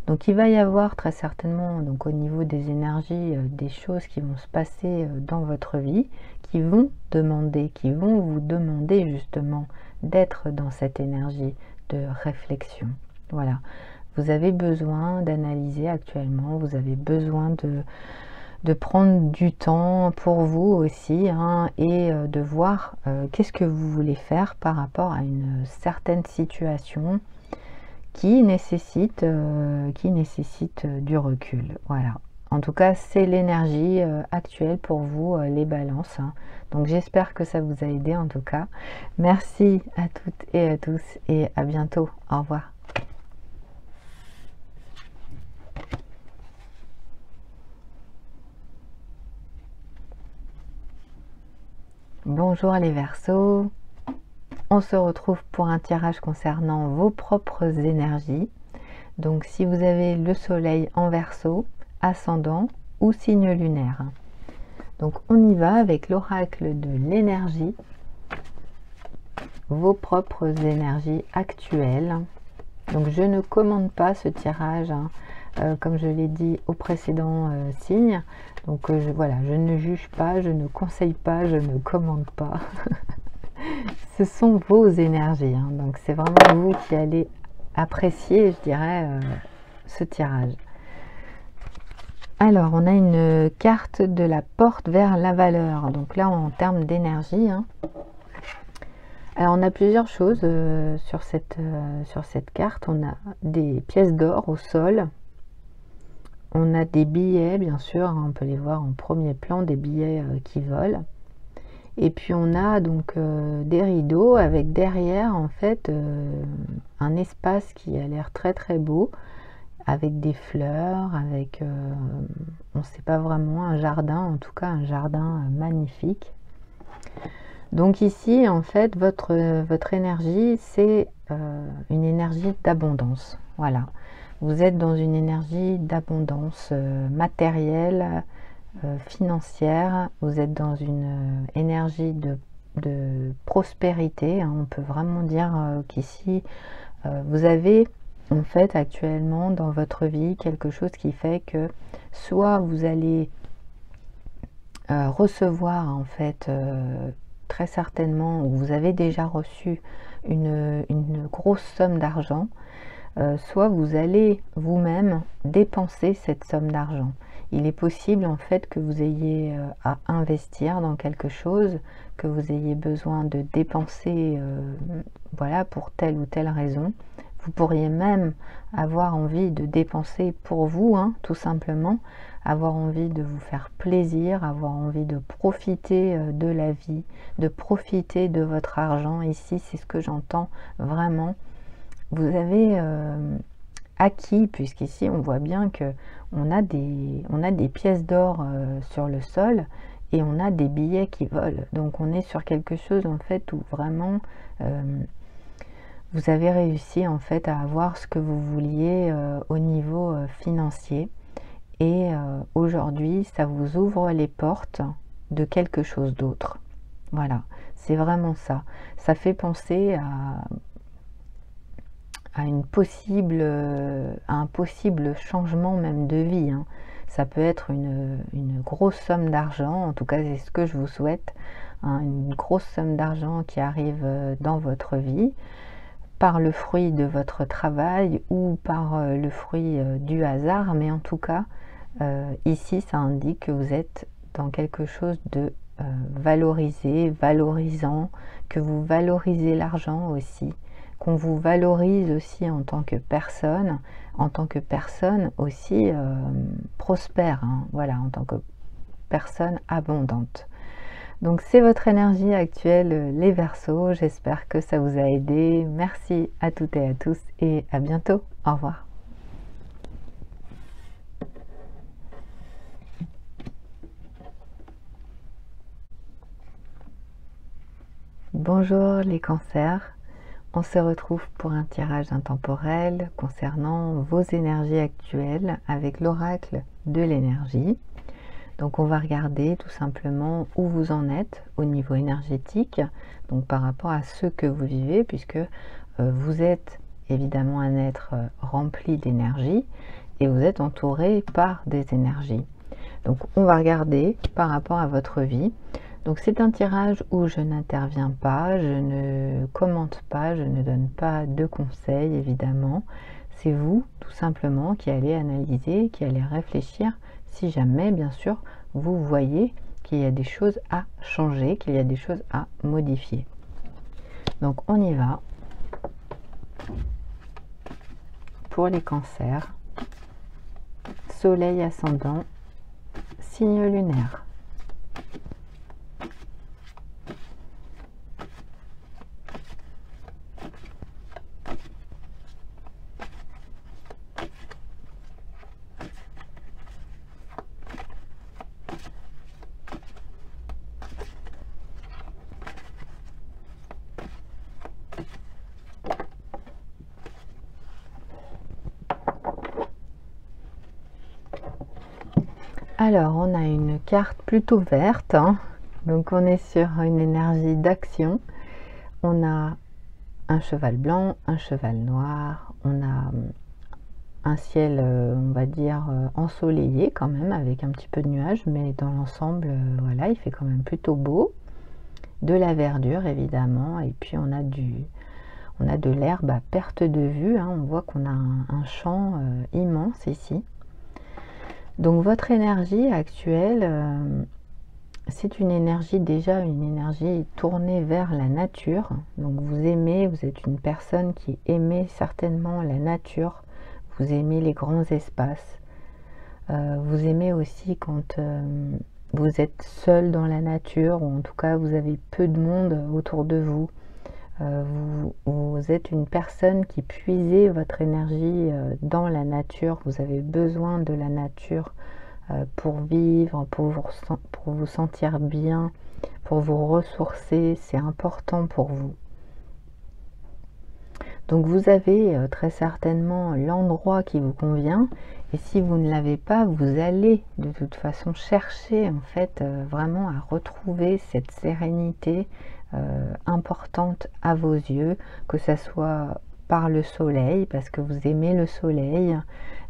S1: Donc il va y avoir très certainement, donc au niveau des énergies, des choses qui vont se passer dans votre vie, qui vont vous demander justement d'être dans cette énergie de réflexion. Voilà, vous avez besoin d'analyser actuellement, vous avez besoin de prendre du temps pour vous aussi, hein, et de voir qu'est-ce que vous voulez faire par rapport à une certaine situation qui nécessite du recul. Voilà. En tout cas, c'est l'énergie actuelle pour vous, les balances, hein. Donc j'espère que ça vous a aidé en tout cas. Merci à toutes et à tous et à bientôt. Au revoir. Bonjour les Verseaux, on se retrouve pour un tirage concernant vos propres énergies. Donc si vous avez le soleil en Verseau, ascendant ou signe lunaire. Donc on y va avec l'oracle de l'énergie, vos propres énergies actuelles. Donc je ne commande pas ce tirage, hein, comme je l'ai dit au précédent signe. Donc voilà, je ne juge pas, je ne conseille pas, je ne commande pas. Ce sont vos énergies, hein, donc c'est vraiment vous qui allez apprécier, je dirais, ce tirage. Alors, on a une carte de la porte vers la valeur. Donc là, en termes d'énergie, hein. Alors, on a plusieurs choses sur cette carte. On a des pièces d'or au sol. On a des billets, bien sûr, hein, on peut les voir en premier plan, des billets qui volent. Et puis on a donc des rideaux avec derrière en fait un espace qui a l'air très très beau, avec des fleurs, avec, on ne sait pas vraiment, un jardin, en tout cas un jardin magnifique. Donc ici en fait votre énergie c'est une énergie d'abondance. Voilà. Vous êtes dans une énergie d'abondance matérielle, financière. Vous êtes dans une énergie de prospérité, hein. On peut vraiment dire qu'ici, vous avez en fait actuellement dans votre vie quelque chose qui fait que soit vous allez recevoir en fait très certainement, ou vous avez déjà reçu une grosse somme d'argent, soit vous allez vous-même dépenser cette somme d'argent. Il est possible en fait que vous ayez à investir dans quelque chose, que vous ayez besoin de dépenser voilà, pour telle ou telle raison. Vous pourriez même avoir envie de dépenser pour vous, hein, tout simplement, avoir envie de vous faire plaisir, avoir envie de profiter de la vie, de profiter de votre argent. Ici, c'est ce que j'entends vraiment. Vous avez acquis, puisqu'ici on voit bien que on a des pièces d'or sur le sol et on a des billets qui volent. Donc on est sur quelque chose en fait où vraiment vous avez réussi en fait à avoir ce que vous vouliez au niveau financier, et aujourd'hui ça vous ouvre les portes de quelque chose d'autre. Voilà, c'est vraiment ça. Ça fait penser à un possible changement même de vie, hein. Ça peut être une grosse somme d'argent, en tout cas c'est ce que je vous souhaite, hein, une grosse somme d'argent qui arrive dans votre vie par le fruit de votre travail ou par le fruit du hasard, mais en tout cas ici ça indique que vous êtes dans quelque chose de valorisé, valorisant, que vous valorisez l'argent aussi, qu'on vous valorise aussi en tant que personne aussi prospère, hein, voilà, en tant que personne abondante. Donc c'est votre énergie actuelle, les Verseaux. J'espère que ça vous a aidé. Merci à toutes et à tous et à bientôt. Au revoir. Bonjour les cancers. On se retrouve pour un tirage intemporel concernant vos énergies actuelles avec l'oracle de l'énergie. Donc on va regarder tout simplement où vous en êtes au niveau énergétique, donc par rapport à ce que vous vivez, puisque vous êtes évidemment un être rempli d'énergie et vous êtes entouré par des énergies. Donc on va regarder par rapport à votre vie. Donc c'est un tirage où je n'interviens pas, je ne commente pas, je ne donne pas de conseils évidemment. C'est vous tout simplement qui allez analyser, qui allez réfléchir si jamais bien sûr vous voyez qu'il y a des choses à changer, qu'il y a des choses à modifier. Donc on y va. Pour les cancers, soleil ascendant, signe lunaire. Alors, on a une carte plutôt verte, hein. Donc on est sur une énergie d'action. On a un cheval blanc, un cheval noir, on a un ciel, on va dire, ensoleillé quand même, avec un petit peu de nuages, mais dans l'ensemble, voilà, il fait quand même plutôt beau. De la verdure, évidemment, et puis on a de l'herbe à perte de vue, hein. On voit qu'on a un champ immense ici. Donc votre énergie actuelle, c'est une énergie déjà, une énergie tournée vers la nature. Donc vous aimez, vous êtes une personne qui aimait certainement la nature, vous aimez les grands espaces, vous aimez aussi quand vous êtes seul dans la nature, ou en tout cas vous avez peu de monde autour de vous. Vous êtes une personne qui puisez votre énergie dans la nature. Vous avez besoin de la nature pour vivre, pour vous sentir bien, pour vous ressourcer. C'est important pour vous. Donc vous avez très certainement l'endroit qui vous convient, et si vous ne l'avez pas, vous allez de toute façon chercher en fait vraiment à retrouver cette sérénité importante à vos yeux, que ce soit par le soleil, parce que vous aimez le soleil,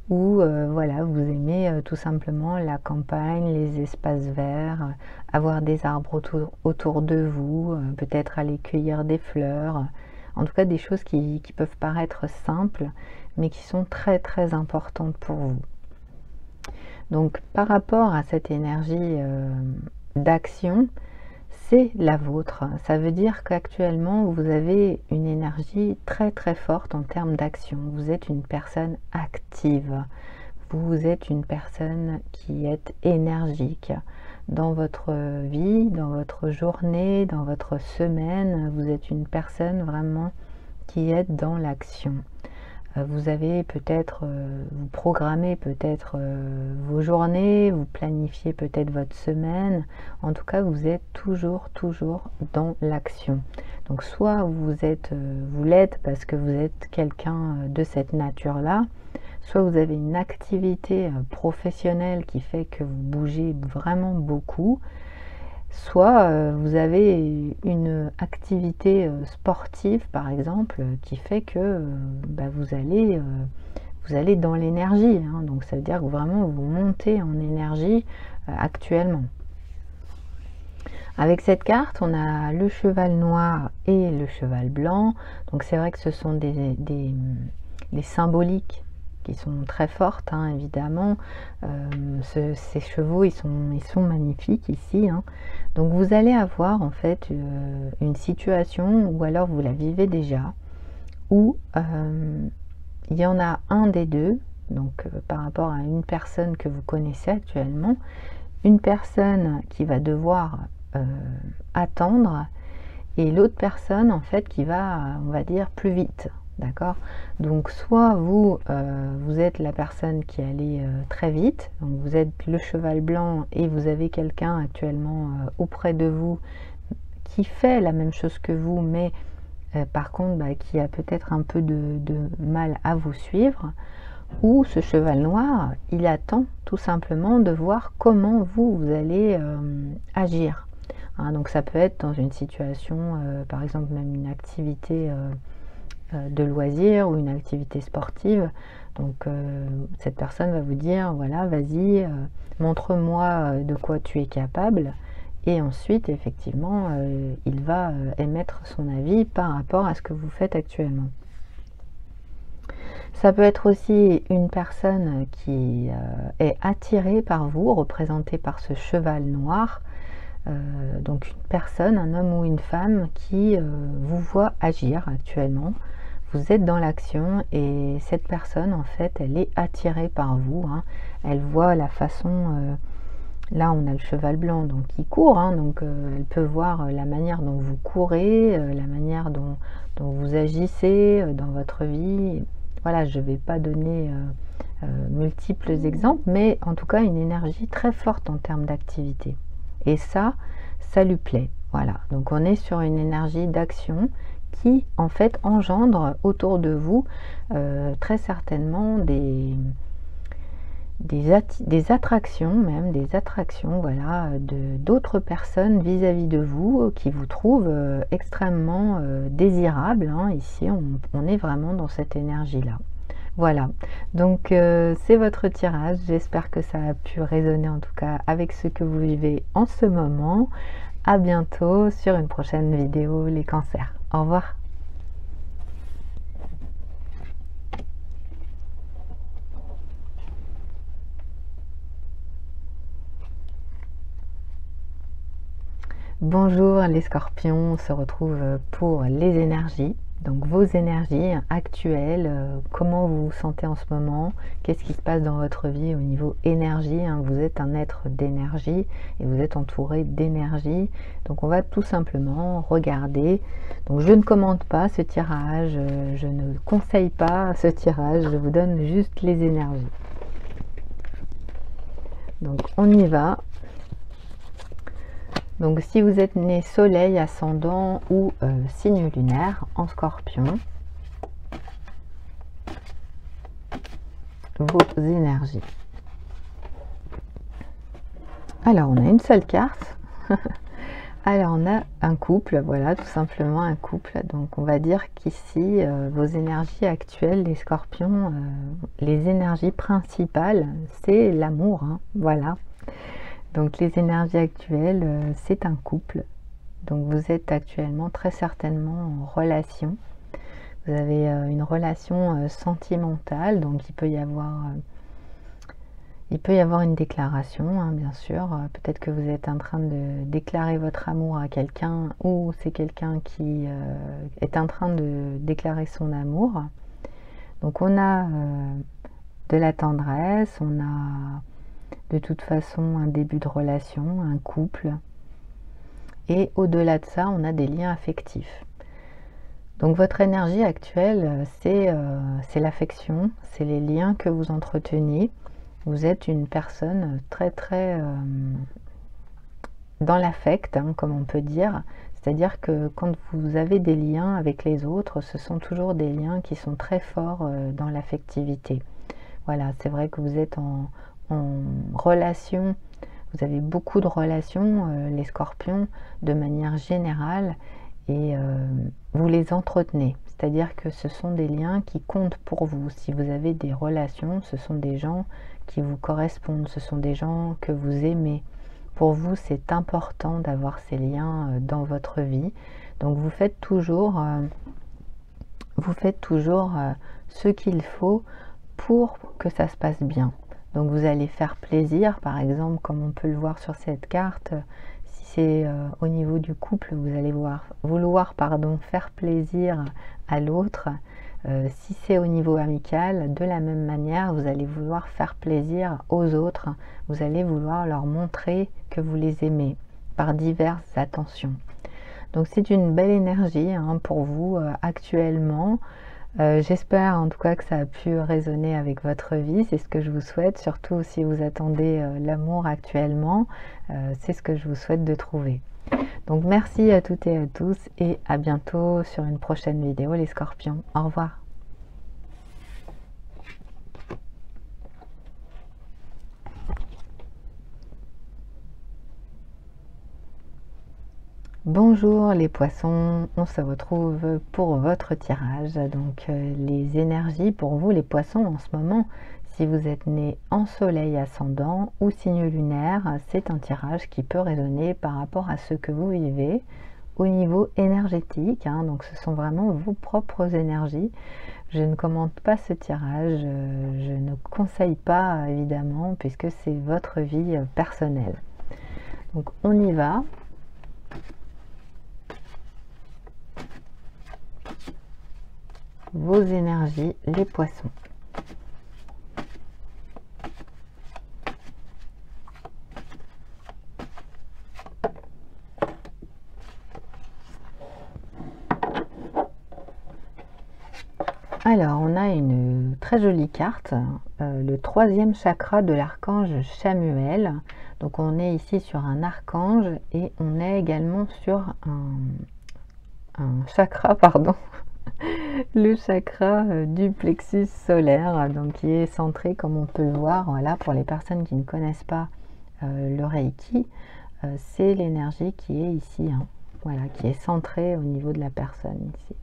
S1: ou voilà, vous aimez tout simplement la campagne, les espaces verts, avoir des arbres autour de vous, peut-être aller cueillir des fleurs, en tout cas des choses qui peuvent paraître simples, mais qui sont très très importantes pour vous. Donc par rapport à cette énergie d'action, c'est la vôtre. Ça veut dire qu'actuellement, vous avez une énergie très très forte en termes d'action. Vous êtes une personne active. Vous êtes une personne qui est énergique. Dans votre vie, dans votre journée, dans votre semaine, vous êtes une personne vraiment qui est dans l'action. Vous avez peut-être, vous programmez peut-être vos journées, vous planifiez peut-être votre semaine. En tout cas, vous êtes toujours dans l'action. Donc soit vous l'êtes parce que vous êtes quelqu'un de cette nature-là, soit vous avez une activité professionnelle qui fait que vous bougez vraiment beaucoup, soit vous avez une activité sportive par exemple qui fait que vous allez dans l'énergie, hein. Donc ça veut dire que vraiment vous montez en énergie actuellement. Avec cette carte, on a le cheval noir et le cheval blanc. Donc c'est vrai que ce sont des symboliques qui sont très fortes, hein, évidemment. Ces chevaux, ils sont magnifiques ici, hein. Donc vous allez avoir en fait une situation, ou alors vous la vivez déjà, où il y en a un des deux, donc par rapport à une personne que vous connaissez actuellement, une personne qui va devoir attendre, et l'autre personne en fait qui va, on va dire, plus vite. D'accord? Donc soit vous êtes la personne qui allait très vite, donc vous êtes le cheval blanc et vous avez quelqu'un actuellement auprès de vous qui fait la même chose que vous, mais par contre qui a peut-être un peu de mal à vous suivre, ou ce cheval noir, il attend tout simplement de voir comment vous allez agir. Hein, donc ça peut être dans une situation, par exemple même une activité de loisirs ou une activité sportive. Donc cette personne va vous dire, voilà, vas-y, montre-moi de quoi tu es capable, et ensuite effectivement il va émettre son avis par rapport à ce que vous faites actuellement. Ça peut être aussi une personne qui est attirée par vous, représentée par ce cheval noir. Donc une personne, un homme ou une femme qui vous voit agir actuellement. Vous êtes dans l'action et cette personne en fait elle est attirée par vous, hein. Elle voit la façon, là on a le cheval blanc donc qui court, hein, donc elle peut voir la manière dont vous courez, la manière dont vous agissez dans votre vie. Voilà, je ne vais pas donner multiples exemples, mais en tout cas une énergie très forte en termes d'activité, et ça lui plaît. Voilà, donc on est sur une énergie d'action qui en fait engendre autour de vous très certainement des attractions, même des attractions, voilà, d'autres personnes vis-à-vis de vous qui vous trouvent extrêmement désirables, hein. Ici on est vraiment dans cette énergie là. Voilà, donc c'est votre tirage. J'espère que ça a pu résonner en tout cas avec ce que vous vivez en ce moment. À bientôt sur une prochaine vidéo, les cancers. Au revoir. Bonjour les scorpions, on se retrouve pour les énergies. Donc vos énergies actuelles, comment vous vous sentez en ce moment, qu'est-ce qui se passe dans votre vie au niveau énergie, hein. Vous êtes un être d'énergie et vous êtes entouré d'énergie. Donc on va tout simplement regarder. Donc je ne commente pas ce tirage, je ne conseille pas ce tirage, je vous donne juste les énergies. Donc on y va. Donc si vous êtes né soleil, ascendant ou signe lunaire en scorpion, vos énergies. Alors, on a une seule carte. Alors, on a un couple, voilà, tout simplement un couple. Donc, on va dire qu'ici, vos énergies actuelles, les scorpions, les énergies principales, c'est l'amour, hein, voilà. Donc, les énergies actuelles, c'est un couple. Donc, vous êtes actuellement très certainement en relation. Vous avez une relation sentimentale, donc il peut y avoir une déclaration, hein, bien sûr. Peut-être que vous êtes en train de déclarer votre amour à quelqu'un, ou c'est quelqu'un qui est en train de déclarer son amour. Donc on a de la tendresse, on a de toute façon un début de relation, un couple. Et au-delà de ça, on a des liens affectifs. Donc votre énergie actuelle, c'est l'affection, c'est les liens que vous entreteniez. Vous êtes une personne très très dans l'affect, hein, comme on peut dire. C'est-à-dire que quand vous avez des liens avec les autres, ce sont toujours des liens qui sont très forts dans l'affectivité. Voilà, c'est vrai que vous êtes en relation, vous avez beaucoup de relations, les scorpions, de manière générale, et vous les entretenez. C'est-à-dire que ce sont des liens qui comptent pour vous. Si vous avez des relations, ce sont des gens qui vous correspondent, ce sont des gens que vous aimez. Pour vous, c'est important d'avoir ces liens dans votre vie. Donc vous faites toujours ce qu'il faut pour que ça se passe bien. Donc vous allez faire plaisir, par exemple, comme on peut le voir sur cette carte. Si c'est au niveau du couple, vous allez vouloir faire plaisir à l'autre. Si c'est au niveau amical, de la même manière, vous allez vouloir faire plaisir aux autres. Vous allez vouloir leur montrer que vous les aimez par diverses attentions. Donc c'est une belle énergie, hein, pour vous actuellement. J'espère en tout cas que ça a pu résonner avec votre vie, c'est ce que je vous souhaite, surtout si vous attendez l'amour actuellement, c'est ce que je vous souhaite de trouver. Donc merci à toutes et à tous, et à bientôt sur une prochaine vidéo les scorpions. Au revoir. Bonjour les poissons, on se retrouve pour votre tirage. Donc les énergies pour vous les poissons en ce moment, si vous êtes né en soleil ascendant ou signe lunaire, c'est un tirage qui peut résonner par rapport à ce que vous vivez au niveau énergétique, hein. Donc ce sont vraiment vos propres énergies. Je ne commente pas ce tirage, je ne conseille pas évidemment, puisque c'est votre vie personnelle. Donc on y va. Vos énergies, les poissons. Alors, on a une très jolie carte, le 3e chakra de l'archange Chamuel. Donc, on est ici sur un archange et on est également sur un chakra, pardon, le chakra du plexus solaire, donc qui est centré, comme on peut le voir. Voilà, pour les personnes qui ne connaissent pas le Reiki, c'est l'énergie qui est ici, hein, voilà, qui est centrée au niveau de la personne ici.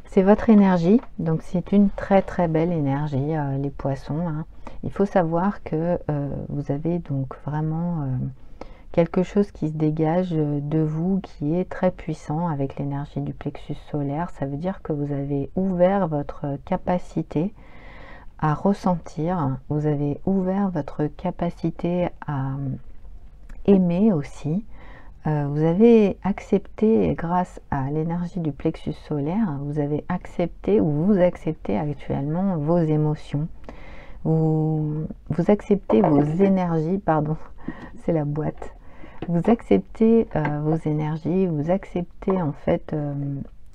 S1: C'est votre énergie, donc c'est une très très belle énergie, les poissons, hein. Il faut savoir que vous avez donc vraiment quelque chose qui se dégage de vous, qui est très puissant avec l'énergie du plexus solaire. Ça veut dire que vous avez ouvert votre capacité à ressentir, vous avez ouvert votre capacité à aimer aussi. Vous avez accepté, grâce à l'énergie du plexus solaire, vous avez accepté, ou vous acceptez actuellement vos émotions. Vous acceptez vos énergies, pardon, c'est la boîte. Vous acceptez vos énergies, vous acceptez en fait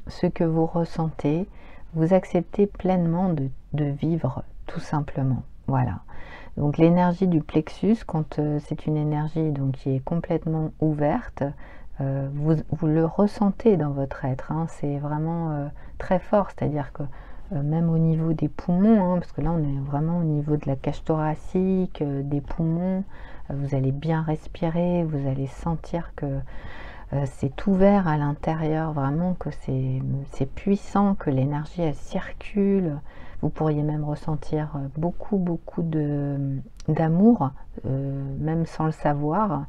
S1: ce que vous ressentez, vous acceptez pleinement de vivre, tout simplement. Voilà. Donc l'énergie du plexus, quand c'est une énergie donc, qui est complètement ouverte, vous le ressentez dans votre être, hein, c'est vraiment très fort, c'est-à-dire que même au niveau des poumons, hein, parce que là on est vraiment au niveau de la cage thoracique, des poumons, vous allez bien respirer, vous allez sentir que c'est ouvert à l'intérieur, vraiment que c'est puissant, que l'énergie elle circule. Vous pourriez même ressentir beaucoup d'amour, même sans le savoir,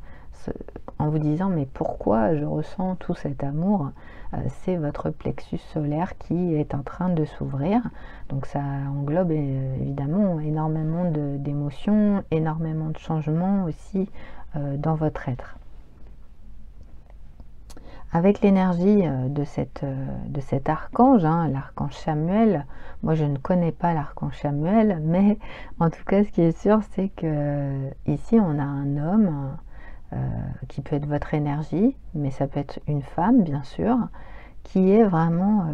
S1: en vous disant mais pourquoi je ressens tout cet amour. C'est votre plexus solaire qui est en train de s'ouvrir, donc ça englobe évidemment énormément d'émotions, énormément de changements aussi dans votre être. Avec l'énergie de cet archange, hein, l'archange Chamuel, moi je ne connais pas l'archange Chamuel, mais en tout cas ce qui est sûr c'est que ici on a un homme qui peut être votre énergie, mais ça peut être une femme bien sûr, qui est vraiment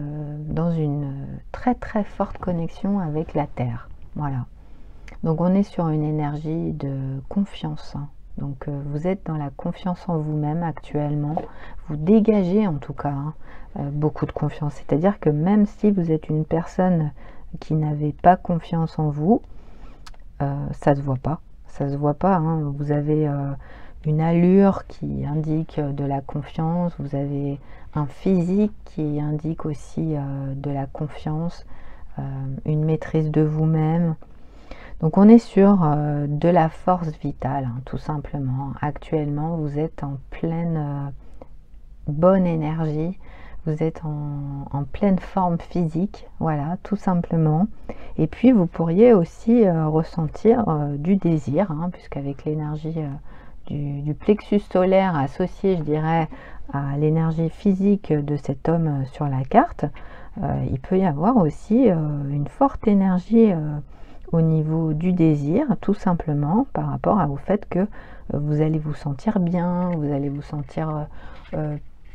S1: dans une très forte connexion avec la Terre. Voilà. Donc on est sur une énergie de confiance, hein. Donc vous êtes dans la confiance en vous-même actuellement, vous dégagez en tout cas hein, beaucoup de confiance, c'est-à-dire que même si vous êtes une personne qui n'avait pas confiance en vous, ça se voit pas, hein. Vous avez une allure qui indique de la confiance, vous avez un physique qui indique aussi de la confiance, une maîtrise de vous-même. Donc on est sur de la force vitale, hein, tout simplement. Actuellement, vous êtes en pleine bonne énergie, vous êtes en pleine forme physique, voilà, tout simplement. Et puis vous pourriez aussi ressentir du désir, hein, puisqu'avec l'énergie du plexus solaire associé, je dirais, à l'énergie physique de cet homme sur la carte, il peut y avoir aussi une forte énergie au niveau du désir, tout simplement par rapport au fait que vous allez vous sentir bien, vous allez vous sentir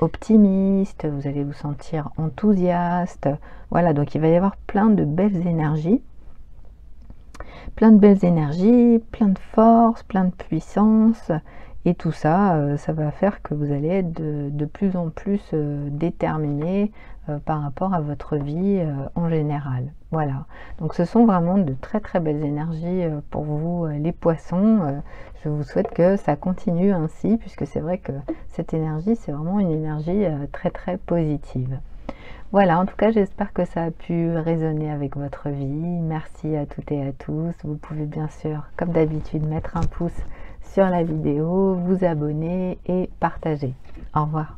S1: optimiste, vous allez vous sentir enthousiaste. Voilà, donc il va y avoir plein de belles énergies, plein de force, plein de puissance, et tout ça, ça va faire que vous allez être de plus en plus déterminé par rapport à votre vie en général. Voilà, donc ce sont vraiment de très belles énergies pour vous les poissons. Je vous souhaite que ça continue ainsi, puisque c'est vrai que cette énergie, c'est vraiment une énergie très positive. Voilà, en tout cas, j'espère que ça a pu résonner avec votre vie. Merci à toutes et à tous. Vous pouvez bien sûr, comme d'habitude, mettre un pouce sur la vidéo, vous abonner et partager. Au revoir.